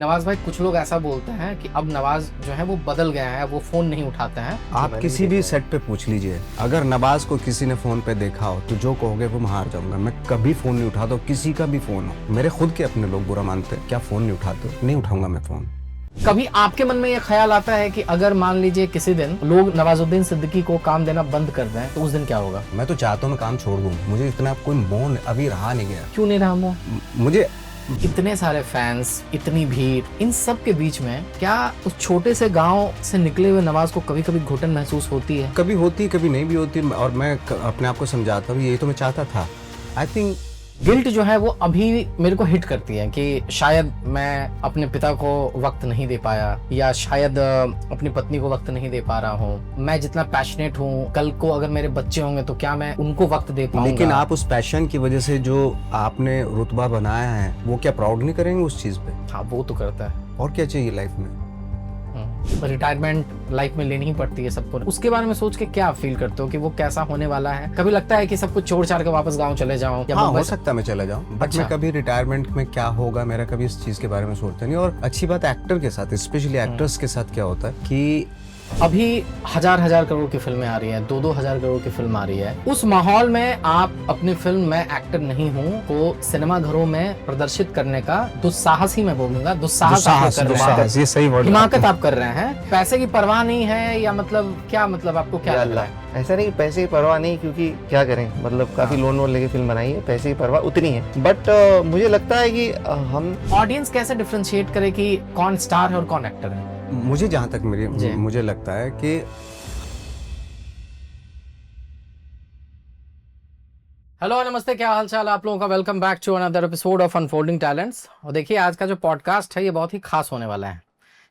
नवाज भाई, कुछ लोग ऐसा बोलते हैं कि अब नवाज जो है वो बदल गया है, वो फोन नहीं उठाते हैं। आप किसी भी सेट पे पूछ लीजिए, अगर नवाज को किसी ने फोन पे देखा हो तो जो कहोगे वो मैं हार जाऊंगा। मैं कभी फोन नहीं उठाता, किसी का भी फोन हो। मेरे खुद के अपने लोग बुरा मानते हैं, क्या फोन नहीं उठाते? नहीं उठाऊंगा मैं फोन। कभी आपके मन में ये ख्याल आता है कि अगर मान लीजिए किसी दिन लोग नवाजुद्दीन सिद्दीकी को काम देना बंद कर दें तो उस दिन क्या होगा? मैं तो चाहता हूँ मैं काम छोड़ दूँ, मुझे इतना कोई मोह अभी रहा नहीं गया। क्यों नहीं रहा मोह? मुझे इतने सारे फैंस, इतनी भीड़, इन सब के बीच में क्या उस छोटे से गांव से निकले हुए नवाज को कभी कभी घुटन महसूस होती है? कभी होती कभी नहीं भी होती, और मैं अपने आप को समझाता हूँ यही तो मैं चाहता था। आई थिंक गिल्ट जो है वो अभी मेरे को हिट करती है कि शायद मैं अपने पिता को वक्त नहीं दे पाया, या शायद अपनी पत्नी को वक्त नहीं दे पा रहा हूँ। मैं जितना पैशनेट हूँ, कल को अगर मेरे बच्चे होंगे तो क्या मैं उनको वक्त दे पाऊंगा? लेकिन आप उस पैशन की वजह से जो आपने रुतबा बनाया है वो क्या प्राउड नहीं करेंगे उस चीज पे? हाँ, वो तो करता है। और क्या चाहिए लाइफ में? रिटायरमेंट लाइफ में लेनी ही पड़ती है सबको। उसके बारे में सोच के क्या फील करते हो कि वो कैसा होने वाला है? कभी लगता है कि सब कुछ छोड़ छाड़ के वापस गांव चले जाऊं? हाँ, हो सकता है मैं चला जाऊं, बट अच्छा। मैं कभी रिटायरमेंट में क्या होगा मेरा कभी इस चीज के बारे में सोचता नहीं। और अच्छी बात एक्टर के साथ, स्पेशली एक्टर्स के साथ क्या होता है कि अभी हजार करोड़ की फिल्में आ रही हैं, 2-2 हजार करोड़ की फिल्म आ रही है। उस माहौल में आप अपनी फिल्म में एक्टर नहीं हूँ को सिनेमा घरों में प्रदर्शित करने का दुस्साहस ही मैं बोलूंगा, दुस्साहस आप कर रहे हैं। ये सही वर्ड है। हिमाकत आप कर रहे हैं। पैसे की परवाह नहीं है, या मतलब क्या, मतलब आपको क्या लग रहा है? ऐसा नहीं, पैसे की परवाह नहीं, क्योंकि क्या करें, मतलब काफी लोन वोन लेके फिल्म बनाई है, पैसे की परवाह उतनी है। बट मुझे लगता है कि हम ऑडियंस कैसे डिफरेंशिएट करे कि कौन स्टार है और कौन एक्टर है? मुझे जहां तक जी। मुझे लगता है कि हेलो नमस्ते, क्या हाल चाल आप लोगों का? Welcome back to another episode of unfolding talents. और देखिए, आज का जो पॉडकास्ट है ये बहुत ही खास होने वाला है।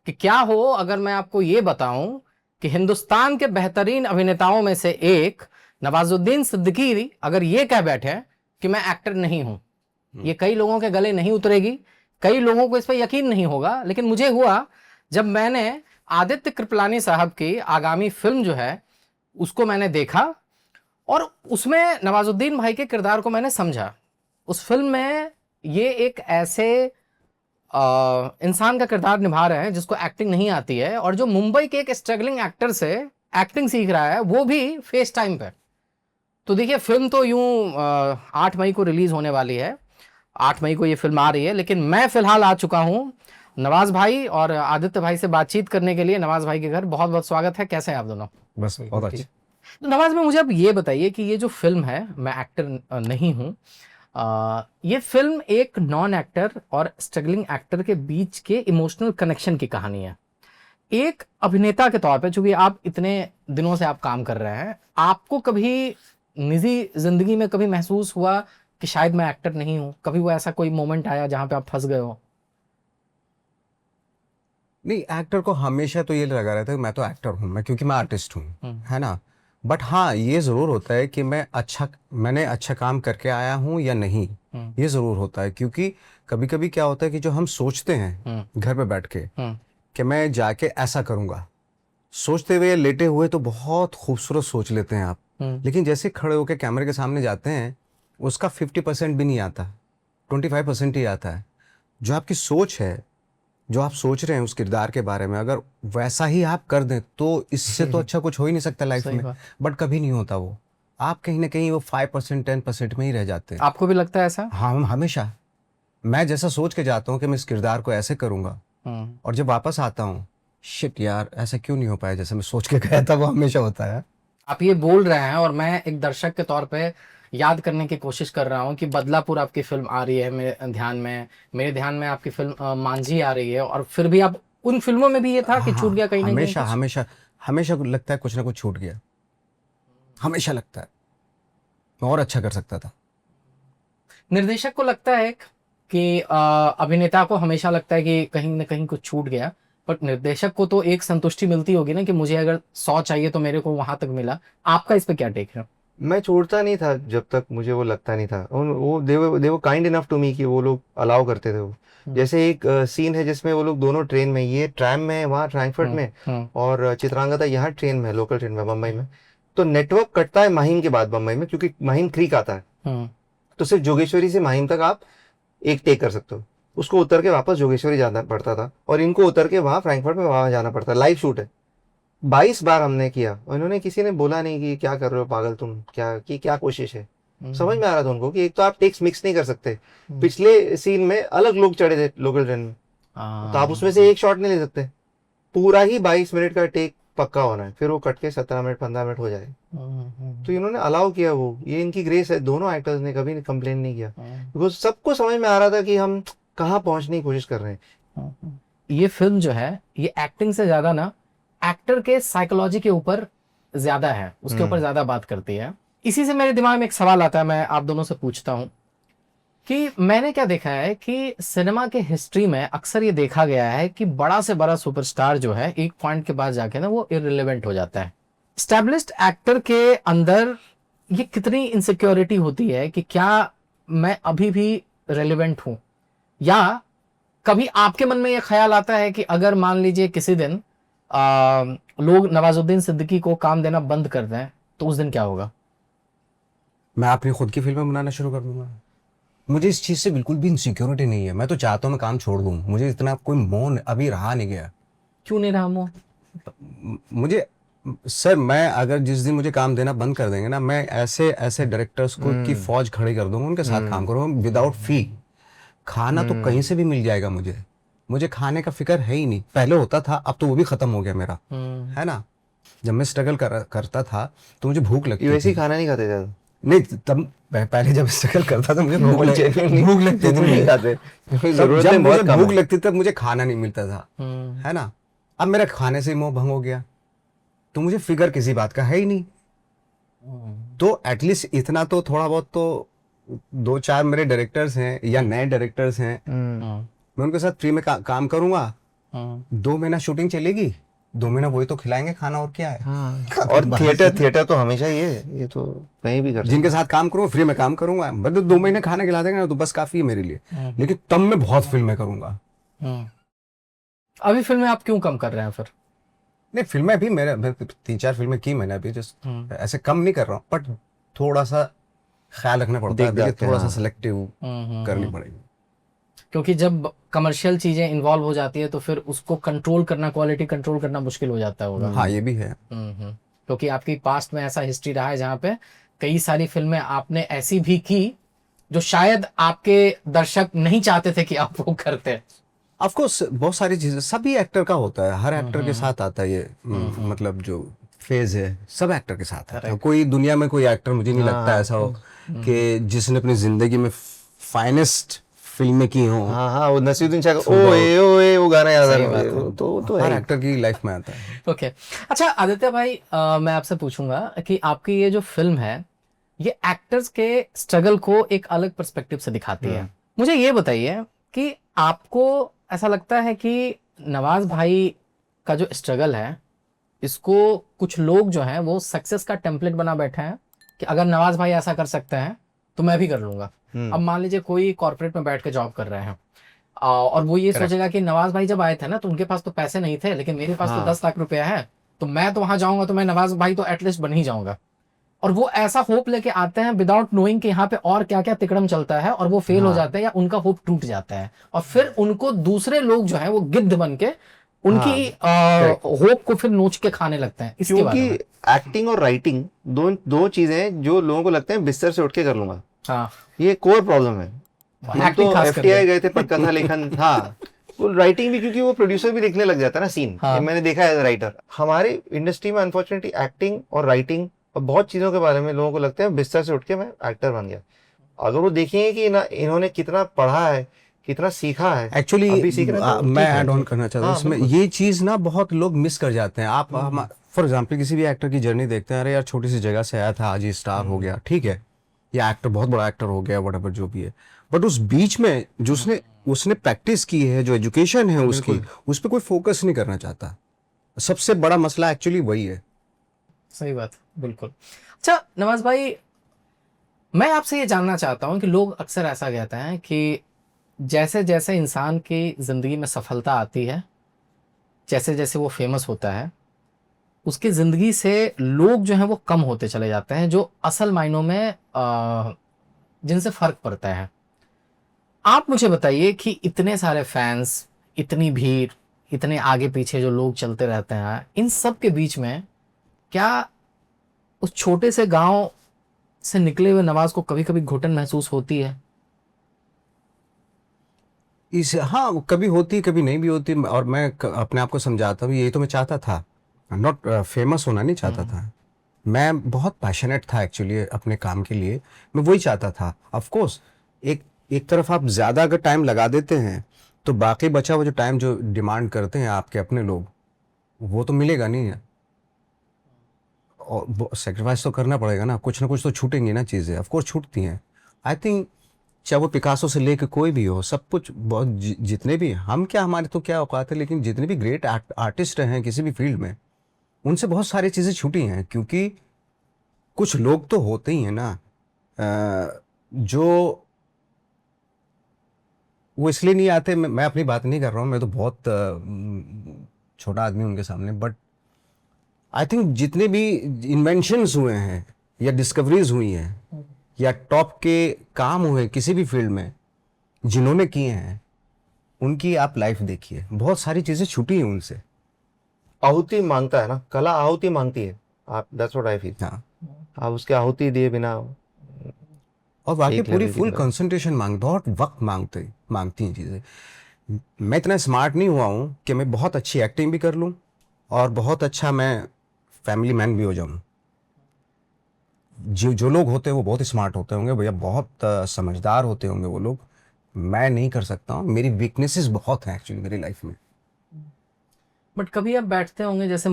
कि क्या हो अगर मैं आपको ये बताऊं कि हिंदुस्तान के बेहतरीन अभिनेताओं में से एक नवाजुद्दीन सिद्दीकी अगर ये कह बैठे कि मैं एक्टर नहीं हूं। ये कई लोगों के गले नहीं उतरेगी, कई लोगों को इस पर यकीन नहीं होगा, लेकिन मुझे हुआ जब मैंने आदित्य कृपलानी साहब की आगामी फिल्म जो है उसको मैंने देखा और उसमें नवाजुद्दीन भाई के किरदार को मैंने समझा। उस फिल्म में ये एक ऐसे इंसान का किरदार निभा रहे हैं जिसको एक्टिंग नहीं आती है, और जो मुंबई के एक स्ट्रगलिंग एक्टर से एक्टिंग सीख रहा है, वो भी फेस टाइम पे। तो देखिए, फिल्म तो यूं 8 मई को रिलीज होने वाली है, 8 मई को ये फिल्म आ रही है, लेकिन मैं फिलहाल आ चुका हूं नवाज भाई और आदित्य भाई से बातचीत करने के लिए नवाज भाई के घर। बहुत बहुत स्वागत है। कैसे हैं आप दोनों? बस बहुत अच्छी। तो नवाज में मुझे अब ये बताइए कि ये जो फिल्म है, मैं एक्टर नहीं हूँ, ये फिल्म एक नॉन एक्टर और स्ट्रगलिंग एक्टर के बीच के इमोशनल कनेक्शन की कहानी है। एक अभिनेता के तौर पे, चूंकि आप इतने दिनों से आप काम कर रहे हैं, आपको कभी निजी जिंदगी में कभी महसूस हुआ कि शायद मैं एक्टर नहीं हूं? कभी वो ऐसा कोई मोमेंट आया जहां पे आप फंस गए हो? नहीं, एक्टर को हमेशा तो ये लगा रहता है कि मैं तो एक्टर हूँ, मैं क्योंकि मैं आर्टिस्ट हूँ, है ना। बट हाँ, ये जरूर होता है कि मैंने अच्छा काम करके आया हूँ या नहीं, ये जरूर होता है। क्योंकि कभी कभी क्या होता है कि जो हम सोचते हैं घर पे बैठ के कि मैं जाके ऐसा करूंगा, सोचते हुए लेटे हुए तो बहुत खूबसूरत सोच लेते हैं आप, लेकिन जैसे खड़े होकर कैमरे के सामने जाते हैं उसका 50% भी नहीं आता, 25% ही आता है। जो आपकी सोच है, जो आप सोच रहे हैं उस किरदार के बारे में, अगर वैसा ही आप कर दें तो इससे तो अच्छा कुछ हो ही नहीं सकता लाइफ में। बट कभी नहीं होता वो, आप कहीं ना कहीं वो 5% 10% में ही रह जाते हैं। आपको भी लगता है ऐसा? हाँ, हमेशा मैं जैसा सोच के जाता हूँ कि मैं इस किरदार को ऐसे करूंगा, और जब वापस आता हूँ, शिट यार ऐसा क्यों नहीं हो पाया जैसे मैं सोच के गया था। वो हमेशा होता है। आप ये बोल रहे हैं और मैं एक दर्शक के तौर पे याद करने की कोशिश कर रहा हूँ कि बदलापुर आपकी फिल्म आ रही है मेरे ध्यान में आपकी फिल्म मांझी आ रही है, और फिर भी आप उन फिल्मों में भी ये था कि छूट गया कहीं ना कहीं हमेशा कुछ? हमेशा हमेशा लगता है कुछ ना कुछ छूट गया, हमेशा लगता है मैं और अच्छा कर सकता था। निर्देशक को लगता है कि अभिनेता को हमेशा लगता है कि कहीं ना कहीं कुछ छूट गया, बट निर्देशक को तो एक संतुष्टि मिलती होगी ना कि मुझे अगर 100 चाहिए तो मेरे को वहां तक मिला। आपका इस पे क्या टेक है? मैं छोड़ता नहीं था जब तक मुझे वो लगता नहीं था। वो दे वो काइंड इनफ टू मी कि वो लोग अलाउ करते थे वो। जैसे एक सीन है जिसमें वो लोग दोनों ट्रेन में, ये ट्रैम में है वहाँ फ्रैंकफर्ट में, और चित्रांगदा यहाँ ट्रेन में, लोकल ट्रेन में बम्बई में। तो नेटवर्क कटता है माहिम के बाद बम्बई में, क्योंकि माहिम क्रीक आता है, तो सिर्फ जोगेश्वरी से माहिम तक आप एक टेक कर सकते हो। उसको उतर के वापस जोगेश्वरी जाना पड़ता था, और इनको उतर के वहाँ फ्रैंकफर्ट में वहाँ जाना पड़ता। लाइव शूट है, 22 बार हमने किया, और इन्होंने किसी ने बोला नहीं कि क्या कर रहे हो पागल तुम, क्या कोशिश है। समझ में आ रहा था उनको कि एक तो आप टेक्स मिक्स नहीं कर सकते, पिछले सीन में अलग लोग चढ़े थे लोकल ट्रेन में, तो आप उसमें से एक शॉट नहीं ले सकते, पूरा ही 22 मिनट का टेक पक्का होना है, फिर वो कट के 17 मिनट 15 मिनट हो जाए। तो इन्होंने अलाउ किया, वो ये इनकी ग्रेस है, दोनों एक्टर्स ने कभी कंप्लेन नहीं किया, बिकॉज सबको समझ में आ रहा था कि हम कहाँ पहुंचने की कोशिश कर रहे हैं। ये फिल्म जो है ये एक्टिंग से ज्यादा ना एक्टर के साइकोलॉजी के ऊपर ज्यादा है, उसके ऊपर ज्यादा बात करती है। इसी से मेरे दिमाग में एक सवाल आता है, मैं आप दोनों से पूछता हूं कि मैंने क्या देखा है कि सिनेमा के हिस्ट्री में अक्सर ये देखा गया है कि बड़ा से बड़ा सुपरस्टार जो है एक पॉइंट के बाद जाके ना वो इररिलेवेंट हो जाता है। एस्टैब्लिश्ड एक्टर के अंदर ये कितनी इनसिक्योरिटी होती है कि क्या मैं अभी भी रेलेवेंट हूं, या कभी आपके मन में ये ख्याल आता है कि अगर मान लीजिए किसी दिन लोग नवाजुद्दीन सिद्दीकी को काम देना बंद कर दें तो उस दिन क्या होगा? मैं अपनी खुद की फिल्में बनाना शुरू कर दूंगा। मुझे इस चीज़ से बिल्कुल भी इनसिक्योरिटी नहीं है। मैं तो चाहता हूँ मैं काम छोड़ दूँ, मुझे इतना कोई मोह अभी रहा नहीं गया। क्यों नहीं रहा मोह? मुझे सर, मैं अगर जिस दिन मुझे काम देना बंद कर देंगे ना, मैं ऐसे ऐसे डायरेक्टर्स को की फौज खड़ी कर दूंगा, उनके साथ काम करूंगा विदाउट फी। खाना तो कहीं से भी मिल जाएगा, मुझे खाने का फिक्र है ही नहीं। पहले होता था, अब तो वो भी खत्म हो गया मेरा, है ना। जब मैं स्ट्रगल करता था तो मुझे भूख लगती थी। वैसे ही खाना नहीं खाते थे? नहीं, तब पहले जब स्ट्रगल करता था मुझे भूख लगती थी, नहीं खाते, जब मुझे भूख लगती तब मुझे खाना नहीं मिलता था, है ना। अब मेरा खाने से ही मोह भंग हो गया, तो मुझे फिक्र किसी बात का है ही नहीं। तो एटलीस्ट इतना तो थोड़ा बहुत तो 2-4 मेरे डायरेक्टर्स हैं या नए डायरेक्टर्स हैं, मैं उनके साथ फ्री में काम करूंगा। 2 महीना शूटिंग चलेगी, 2 महीना वही तो खिलाएंगे खाना, और क्या है। हाँ। और थिएटर तो हमेशा ये तो कहीं भी कर जिनके साथ काम करूंगा फ्री में काम करूंगा, मतलब 2 महीने खाना खिला देंगे ना तो बस काफी है मेरे लिए। लेकिन तब मैं बहुत फिल्में करूंगा। अभी फिल्में आप क्यों कम कर रहे हैं फिर? नहीं, फिल्में भी मेरे 3-4 फिल्में की मैंने अभी, जस्ट ऐसे कम नहीं कर रहा हूँ, बट थोड़ा सा ख्याल रखना पड़ता है, थोड़ा सा सिलेक्टिव करनी पड़ेगी। क्योंकि जब कमर्शियल चीजें इन्वॉल्व हो जाती है तो फिर उसको कंट्रोल करना, क्वालिटी कंट्रोल करना मुश्किल हो जाता होगा। हाँ, ये भी है। क्योंकि आपकी पास्ट में ऐसा हिस्ट्री रहा है जहाँ पे कई सारी फिल्में आपने ऐसी भी की जो शायद आपके दर्शक नहीं चाहते थे कि आप वो करते। ऑफ कोर्स बहुत सारी चीजें सभी एक्टर का होता है, हर एक्टर के साथ आता है ये, मतलब जो फेज है सब एक्टर के साथ आता है। कोई दुनिया में कोई एक्टर मुझे नहीं लगता ऐसा हो कि जिसने अपनी जिंदगी में फाइनेस्ट फिल्में की हो। हाँ, वो नसीरुद्दीन शाह का ओए ओए वो गाना याद आ रहा है, तो हर एक्टर की लाइफ में आता है। ओके, अच्छा आदित्य भाई, मैं आपसे पूछूंगा कि आपकी ये जो फिल्म है ये एक्टर्स के स्ट्रगल को एक अलग पर्सपेक्टिव से दिखाती है। मुझे ये बताइए कि आपको ऐसा लगता है कि नवाज भाई का जो स्ट्रगल है इसको कुछ लोग जो हैं वो सक्सेस का टेम्पलेट बना बैठे हैं कि अगर नवाज भाई ऐसा कर सकते हैं तो मैं भी कर लूंगा। अब मान लीजिए कोई कॉर्पोरेट में बैठ के जॉब कर रहे हैं और वो ये सोचेगा कि नवाज भाई जब आए थे ना तो उनके पास तो पैसे नहीं थे, लेकिन मेरे पास तो 10 लाख रुपया है, तो मैं तो वहां जाऊंगा तो मैं नवाज भाई तो एटलीस्ट बन ही जाऊंगा। और वो ऐसा होप लेके आते हैं विदाउट नोइंग कि यहाँ पे और क्या क्या तिकड़म चलता है, और वो फेल हो जाते हैं या उनका होप टूट जाता है, और फिर उनको दूसरे लोग जो है वो गिद्ध बन के उनकी होप को फिर नोच के खाने लगते हैं। इसके बारे में एक्टिंग और राइटिंग दो चीजें जो लोगों को लगता है बिस्तर से उठ के कर लूंगा। हाँ, ये कोर प्रॉब्लम है। तो FTI गए थे, पटकथा लेखन था, वो राइटिंग भी, क्योंकि वो प्रोड्यूसर भी लिखने लग जाता है ना सीन। मैंने देखा है राइटर हमारे इंडस्ट्री में अनफॉर्चुनेटली एक्टिंग और राइटिंग और बहुत चीजों के बारे में लोगों को लगता है बिस्तर से उठ के मैं एक्टर बन गया। अगर वो देखेंगे कि ना इन्होंने कितना पढ़ा है, कितना सीखा है, एक्चुअली मैं ऐड ऑन करना चाहता हूँ इसमें, ये चीज ना बहुत लोग मिस कर जाते हैं। आप फॉर एग्जांपल किसी भी एक्टर की जर्नी देखते हैं, अरे यार छोटी सी जगह से आया था आज ये स्टार हो गया, ठीक है, या एक्टर बहुत बड़ा एक्टर हो गया, व्हाटएवर जो भी है, बट उस बीच में जो उसने प्रैक्टिस की है, जो एजुकेशन है उसकी, उस पर कोई फोकस नहीं करना चाहता। सबसे बड़ा मसला एक्चुअली वही है। सही बात, बिल्कुल। अच्छा नवाज भाई, मैं आपसे ये जानना चाहता हूँ कि लोग अक्सर ऐसा कहते हैं कि जैसे जैसे इंसान की जिंदगी में सफलता आती है, जैसे जैसे वो फेमस होता है, उसकी जिंदगी से लोग जो हैं वो कम होते चले जाते हैं जो असल मायनों में जिनसे फर्क पड़ता है। आप मुझे बताइए कि इतने सारे फैंस, इतनी भीड़, इतने आगे पीछे जो लोग चलते रहते हैं, इन सब के बीच में क्या उस छोटे से गांव से निकले हुए नवाज को कभी कभी घुटन महसूस होती है? इस हाँ, कभी होती कभी नहीं भी होती, और मैं अपने आप को समझाता हूँ यही तो मैं चाहता था, नॉट फेमस होना नहीं चाहता था। मैं बहुत पैशनेट था एक्चुअली अपने काम के लिए, मैं वही चाहता था। ऑफ कोर्स एक एक तरफ आप ज़्यादा अगर टाइम लगा देते हैं तो बाकी बचा हुआ जो टाइम जो डिमांड करते हैं आपके अपने लोग, वो तो मिलेगा नहीं है, और सेक्रीफाइस तो करना पड़ेगा ना कुछ तो छूटेंगी ना चीज़ें, ऑफ कोर्स छूटती हैं। आई थिंक चाहे वो पिकासो से लेके कोई भी हो, सब कुछ बहुत जितने भी हम क्या, हमारे तो क्या औकात है, लेकिन जितने भी ग्रेट आर्टिस्ट हैं किसी भी फील्ड में, उनसे बहुत सारी चीज़ें छूटी हैं, क्योंकि कुछ लोग तो होते ही हैं ना जो वो इसलिए नहीं आते। मैं अपनी बात नहीं कर रहा हूँ, मैं तो बहुत छोटा आदमी हूं उनके सामने, बट आई थिंक जितने भी इन्वेंशंस हुए हैं या डिस्कवरीज हुई हैं या टॉप के काम हुए किसी भी फील्ड में जिन्होंने किए हैं, उनकी आप लाइफ देखिए, बहुत सारी चीज़ें छूटी हैं उनसे। आहुति मांगता है ना, कला आहुति मांगती है। आप दैट्स व्हाट आई फील। हाँ, आप उसके आहुति दिए बिना और वाकई एक पूरी लेवल की फुल तरफ। कंसंट्रेशन बहुत वक्त मांगती हैं चीज़ें। मैं इतना स्मार्ट नहीं हुआ हूँ कि मैं बहुत अच्छी एक्टिंग भी कर लूँ और बहुत अच्छा मैं फैमिली मैन भी हो जाऊँ। जो लोग होते हैं वो बहुत स्मार्ट होते होंगे भैया, बहुत समझदार होते होंगे वो लोग। मैं नहीं कर सकता हूँ, मेरी वीकनेसेस बहुत हैं एक्चुअली मेरी लाइफ में। बट कभी आप बैठते होंगे, जैसे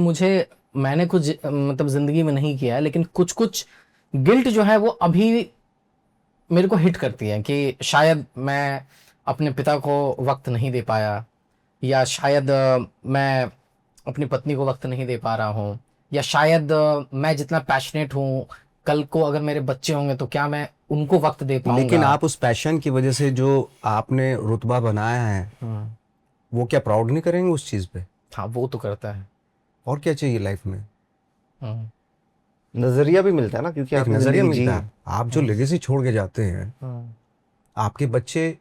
मैंने कुछ मतलब जिंदगी में नहीं किया है, लेकिन कुछ कुछ गिल्ट जो है वो अभी मेरे को हिट करती है कि शायद मैं अपने पिता को वक्त नहीं दे पाया, या शायद मैं अपनी पत्नी को वक्त नहीं दे पा रहा हूँ, या शायद मैं जितना पैशनेट हूँ, कल को अगर मेरे बच्चे होंगे तो क्या मैं उनको वक्त दे लेकिन पाऊंगा? आप उस पैशन की वजह से जो आपने रुतबा बनाया है, वो क्या प्राउड नहीं करेंगे उस चीज़ पे? हाँ, वो तो करता है। और क्या चाहिए लाइफ में? हम्म, नजरिया भी मिलता है ना, क्योंकि एक आपने नजरिया जिंदगी जी मिलता है। है। आप जो लेगेसी छोड़ के जाते हैं, आपके बच्चे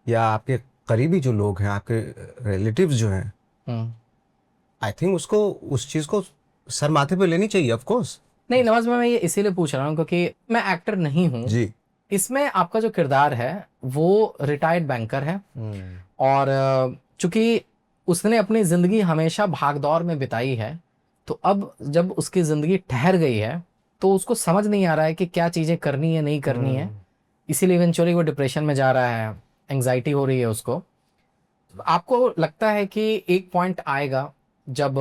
या आपके करीबी जो लोग हैं, आपके रिलेटिव्स जो हैं, हम्म। आई थिंक उसको उस चीज़ को सर माथे पे लेनी चाहिए, ऑफ कोर्स। नहीं नवाज, मैं ये इसीलिए पूछ रहा हूँ क्योंकि मैं एक्टर नहीं हूँ। जी। इसमें आपका जो किरदार है वो रिटायर्ड बैंकर है, और चूंकि उसने अपनी जिंदगी हमेशा भागदौड़ में बिताई है, तो अब जब उसकी जिंदगी ठहर गई है तो उसको समझ नहीं आ रहा है कि क्या चीजें करनी है नहीं करनी है, इसीलिए इवेंचुअली वो डिप्रेशन में जा रहा है, एंग्जाइटी हो रही है उसको। आपको लगता है कि एक पॉइंट आएगा जब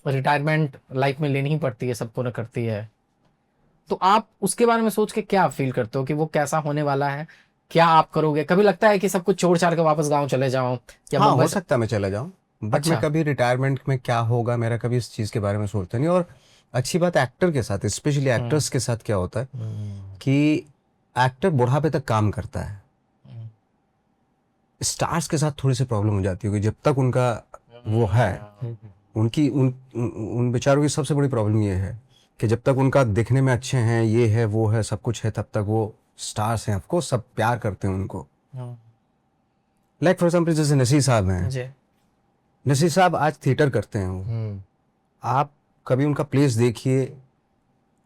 रिटायरमेंट लाइफ में लेनी ही पड़ती है, सबको न करती है, तो आप उसके बारे में सोच के क्या फील करते हो कि वो कैसा होने वाला है? क्या आप करोगे? कभी लगता है कि सब कुछ छोड़ छाड़ के वापस गांव चले जाऊं या हाँ, मुंबई हो से? सकता है मैं चला जाऊँ, बट अच्छा। मैं कभी रिटायरमेंट में क्या होगा मेरा कभी इस चीज़ के बारे में सोचता नहीं। और अच्छी बात एक्टर के साथ, स्पेशली एक्टर्स के साथ क्या होता है कि एक्टर बुढ़ापे तक काम करता है। स्टार्स के साथ थोड़ी सी प्रॉब्लम हो जाती है कि जब तक उनका वो है, उनकी उन बेचारों की सबसे बड़ी प्रॉब्लम ये है कि जब तक उनका दिखने में अच्छे हैं, ये है वो है सब कुछ है, तब तक वो स्टार्स हैं, ऑफकोर्स सब प्यार करते हैं उनको। लाइक फॉर एग्जाम्पल जैसे नसीर साहब हैं। जी। नसीर साहब आज थिएटर करते हैं वो, आप कभी उनका प्लेस देखिए,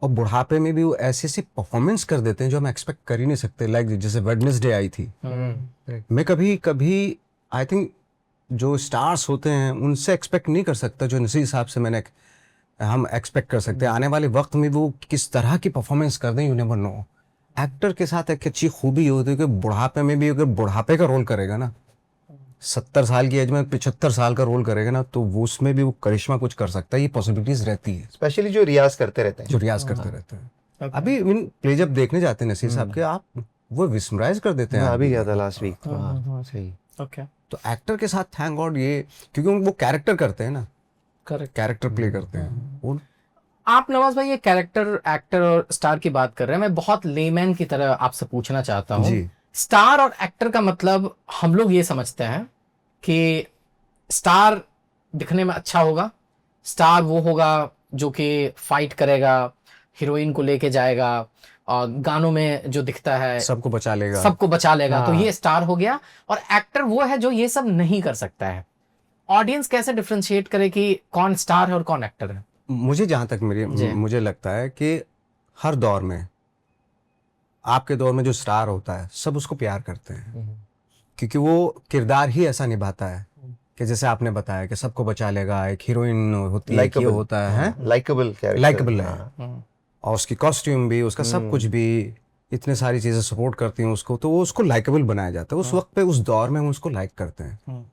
और बुढ़ापे में भी वो ऐसी ऐसी परफॉर्मेंस कर देते हैं जो हम एक्सपेक्ट कर ही नहीं सकते। लाइक जैसे वेडनेसडे आई थी, मैं कभी कभी आई थिंक जो स्टार्स होते हैं उनसे एक्सपेक्ट नहीं कर सकता जो नसीर साहब से हम एक्सपेक्ट कर सकते हैं। आने वाले वक्त में वो किस तरह की परफॉर्मेंस कर दें, यू नेवर नो। एक्टर के साथ एक अच्छी खूबी होती है कि बुढ़ापे में भी अगर बुढ़ापे का रोल करेगा ना, 70 साल की एज में 75 साल का रोल करेगा ना, तो वो उसमें भी वो करिश्मा कुछ कर सकता है, ये पॉसिबिलिटीज रहती है। स्पेशली जो रियाज करते रहते हैं। जो रियाज करते रहते हैं। अभी इन प्ले जब देखने जाते हैं नसीर साहब के, आप वो विस्मराइज कर देते हैं। मैं अभी आदमी गया को। था लास्ट वीक। सही। ओके। तो एक्टर के साथ थैंक गॉड ये, क्योंकि वो कैरेक्टर करते हैं ना, करेक्ट। कैरेक्टर प्ले करते हैं वो। आप नवाज भाई ये कैरेक्टर एक्टर और स्टार की बात कर रहे हैं, मैं बहुत लेमैन की तरह आपसे पूछना चाहता हूँ। जी। स्टार और एक्टर का मतलब हम लोग ये समझते हैं कि स्टार दिखने में अच्छा होगा, स्टार वो होगा जो कि फाइट करेगा, हीरोइन को लेके जाएगा, और गानों में जो दिखता है सबको बचा लेगा, सबको बचा लेगा, तो हाँ। ये स्टार हो गया। और एक्टर वो है जो ये सब नहीं कर सकता है। ऑडियंस कैसे डिफरेंशिएट करे कि कौन स्टार है और कौन एक्टर है? मुझे जहाँ तक जी। मुझे लगता है कि हर दौर में, आपके दौर में जो स्टार होता है सब उसको प्यार करते हैं, क्योंकि वो किरदार ही ऐसा निभाता है कि जैसे आपने बताया कि सबको बचा लेगा, एक हीरोइन होती है, ये होता है, लाइकेबल कैरेक्टर, लाइकेबल है, और उसकी कॉस्ट्यूम भी, उसका सब कुछ भी, इतने सारी चीजें सपोर्ट करती हैं उसको, तो वो उसको लाइकेबल बनाया जाता है। उस वक्त पे, उस दौर में हम उसको लाइक करते हैं।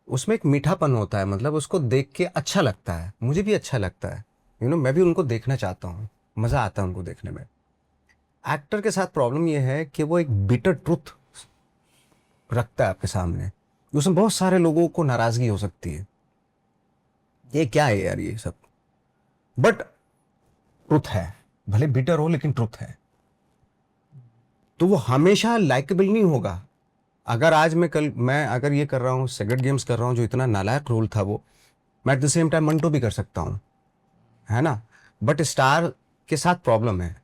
उसमें एक मीठापन होता है, मतलब उसको देख के अच्छा लगता है, मुझे भी अच्छा लगता है, मैं भी उनको देखना चाहता हूँ, मजा आता है उनको देखने में। एक्टर के साथ प्रॉब्लम ये है कि वो एक बिटर ट्रुथ रखता है आपके सामने, उसमें बहुत सारे लोगों को नाराजगी हो सकती है, ये क्या है यार ये सब, बट ट्रुथ है, भले बिटर हो लेकिन ट्रुथ है, तो वो हमेशा लाइकेबल नहीं होगा। अगर आज मैं अगर ये कर रहा हूँ, सेक्रेड गेम्स कर रहा हूँ, जो इतना नालायक रोल था, वो मैं at the same time Manto भी कर सकता हूँ, है ना। बट स्टार के साथ प्रॉब्लम है,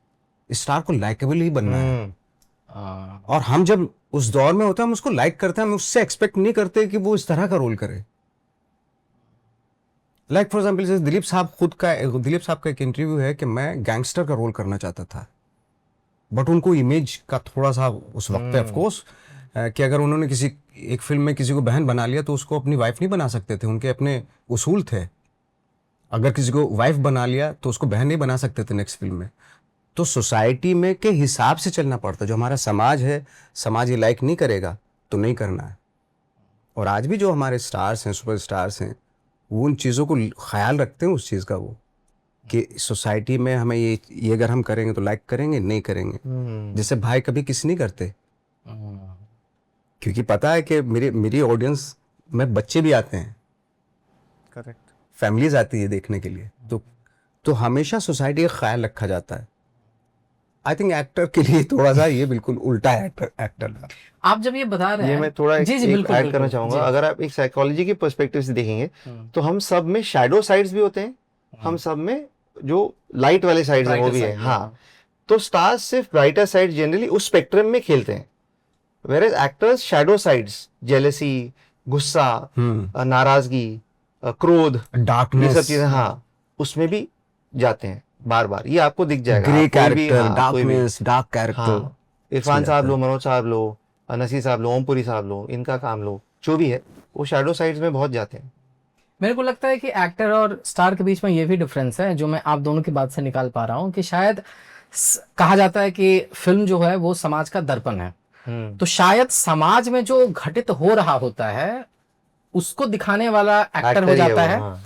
स्टार को लाइकेबल ही बनना है, और हम जब उस दौर में होते हैं हम उसको लाइक करते हैं, हम उससे एक्सपेक्ट नहीं करते कि वो इस तरह का रोल करे। लाइक फॉर एग्जाम्पल, जैसे दिलीप साहब का एक इंटरव्यू है कि मैं गैंगस्टर का रोल करना चाहता था, बट उनको इमेज का थोड़ा सा उस वक्त पे, ऑफकोर्स, कि अगर उन्होंने एक फिल्म में किसी को बहन बना लिया तो उसको अपनी वाइफ नहीं बना सकते थे, उनके अपने उसूल थे। अगर किसी को वाइफ बना लिया तो उसको बहन नहीं बना सकते थे नेक्स्ट फिल्म में। तो सोसाइटी में के हिसाब से चलना पड़ता है, जो हमारा समाज है, समाज ये लाइक नहीं करेगा तो नहीं करना है। और आज भी जो हमारे स्टार्स हैं, सुपर स्टार्स हैं, वो उन चीज़ों को ख्याल रखते हैं, उस चीज़ का, वो कि सोसाइटी में हमें ये अगर हम करेंगे तो लाइक करेंगे, नहीं करेंगे। जैसे भाई कभी किस नहीं करते, क्योंकि पता है कि मेरी ऑडियंस में बच्चे भी आते हैं, करेक्ट, फैमिलीज आती है देखने के लिए, तो हमेशा सोसाइटी का ख्याल रखा जाता है। आई थिंक एक्टर के लिए थोड़ा सा ये बिल्कुल उल्टा है एक्टर का। आप जब ये बता रहे हैं, ये मैं थोड़ा जी जी एक बिल्कुल ऐड बिल्कुल, करना चाहूंगा। जी। अगर आप एक साइकोलॉजी के पर्सपेक्टिव से देखेंगे तो हम सब में शैडो साइड्स भी होते हैं, हम सब में जो लाइट वाले साइड्स हैं वो भी है। हाँ, तो स्टार्स सिर्फ ब्राइटर साइड जनरली उस स्पेक्ट्रम में खेलते हैं, where actors shadow sides, jealousy, गुस्सा, नाराजगी, क्रोध, ये सब डार्कनेस, चीजें, हाँ, उसमें भी जाते हैं बार बार। ये आपको दिख जाएगा, ग्रे आप कोई भी, कैरेक्टर, हाँ, कोई भी, डार्कनेस, डार्क कैरेक्टर। हाँ, इरफान साहब लो, मनोज साहब लो, नसीर साहब लो, ओमपुरी साहब लो, इनका काम लो, जो भी है, वो शैडो साइड्स में बहुत जाते हैं। मेरे को लगता है कि एक्टर और स्टार के बीच में ये भी डिफरेंस है जो मैं आप दोनों की बात से निकाल पा रहा हूँ, कि शायद कहा जाता है कि फिल्म जो है वो समाज का दर्पण है, तो शायद समाज में जो घटित हो रहा होता है उसको दिखाने वाला एक्टर हो ही जाता वो, है, हाँ।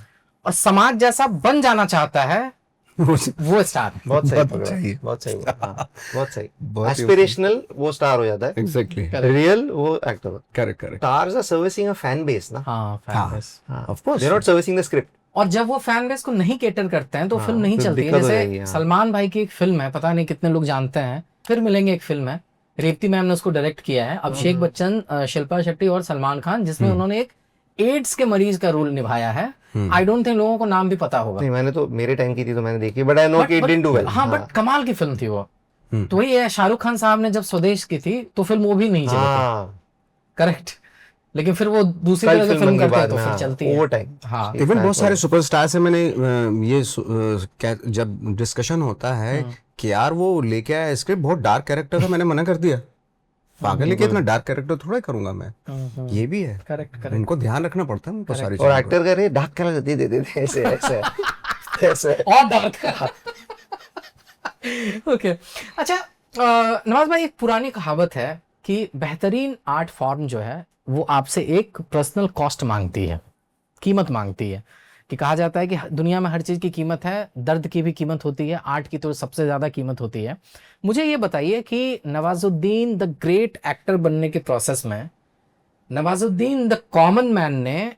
और समाज जैसा बन जाना चाहता है वो स्टार। बहुत सही बहुत पकड़ा, सही। बहुत सही, हाँ, बहुत सही। बहुत ही एस्पिरेशनल वो स्टार हो जाता है, एग्जैक्टली, रियल वो actor. Correct. Stars are servicing a fan base ना, हाँ, fan base. Of course, they are not servicing the script. और जब वो फैन बेस को नहीं केटर करते हैं तो फिल्म नहीं फिर चलती है। दिक्कत हो जाएगी, जैसे हाँ। सलमान भाई की एक फिल्म है, पता नहीं कितने लोग जानते हैं, फिर मिलेंगे, एक फिल्म है, रेवती मैम ने उसको डायरेक्ट किया है, अभिषेक बच्चन, शिल्पा शेट्टी और सलमान खान, जिसमें उन्होंने एक एड्स के मरीज का रोल निभाया है। आई डोंट थिंक लोगों को नाम भी पता होगा। नहीं, मैंने तो मेरे टाइम की थी तो मैंने देखी, बट आई नो कि इट डिडंट डू वेल। हाँ, बट कमाल की फिल्म थी वो। तो वही है, शाहरुख खान साहब ने जब स्वदेश की थी तो फिल्म वो भी नहीं चली थी, हाँ, करेक्ट, लेकिन फिर वो दूसरी कल तरह की फिल्म फिल्म बनने के करते हैं बाद तो में, फिर हाँ, चलती है। Over time. हाँ, इवन बहुत सारे सुपरस्टार से मैंने जब डिस्कशन होता है कि यार वो लेके आया स्क्रिप्ट, बहुत डार्क कैरेक्टर था, मैंने मना कर दिया, पागल है कि इतना डार्क कैरेक्टर थोड़ा ही करूंगा मैं। ये भी है, करेक्ट, उनको ध्यान रखना पड़ता है उनको सारी और चीजों एक्टर कह रहे डार्क कलर दे दे दे दे, ऐसे ऐसे ऐसे। और डार्क। ओके, अच्छा, नवाज भाई, एक पुरानी कहावत है कि बेहतरीन आर्ट फॉर्म जो है वो आपसे एक पर्सनल कॉस्ट मांगती है, कीमत मांगती है, कि कहा जाता है कि दुनिया में हर चीज़ की कीमत है, दर्द की भी कीमत होती है, आर्ट की तो सबसे ज़्यादा कीमत होती है। मुझे ये बताइए कि नवाजुद्दीन द ग्रेट एक्टर बनने के प्रोसेस में नवाजुद्दीन द कॉमन मैन ने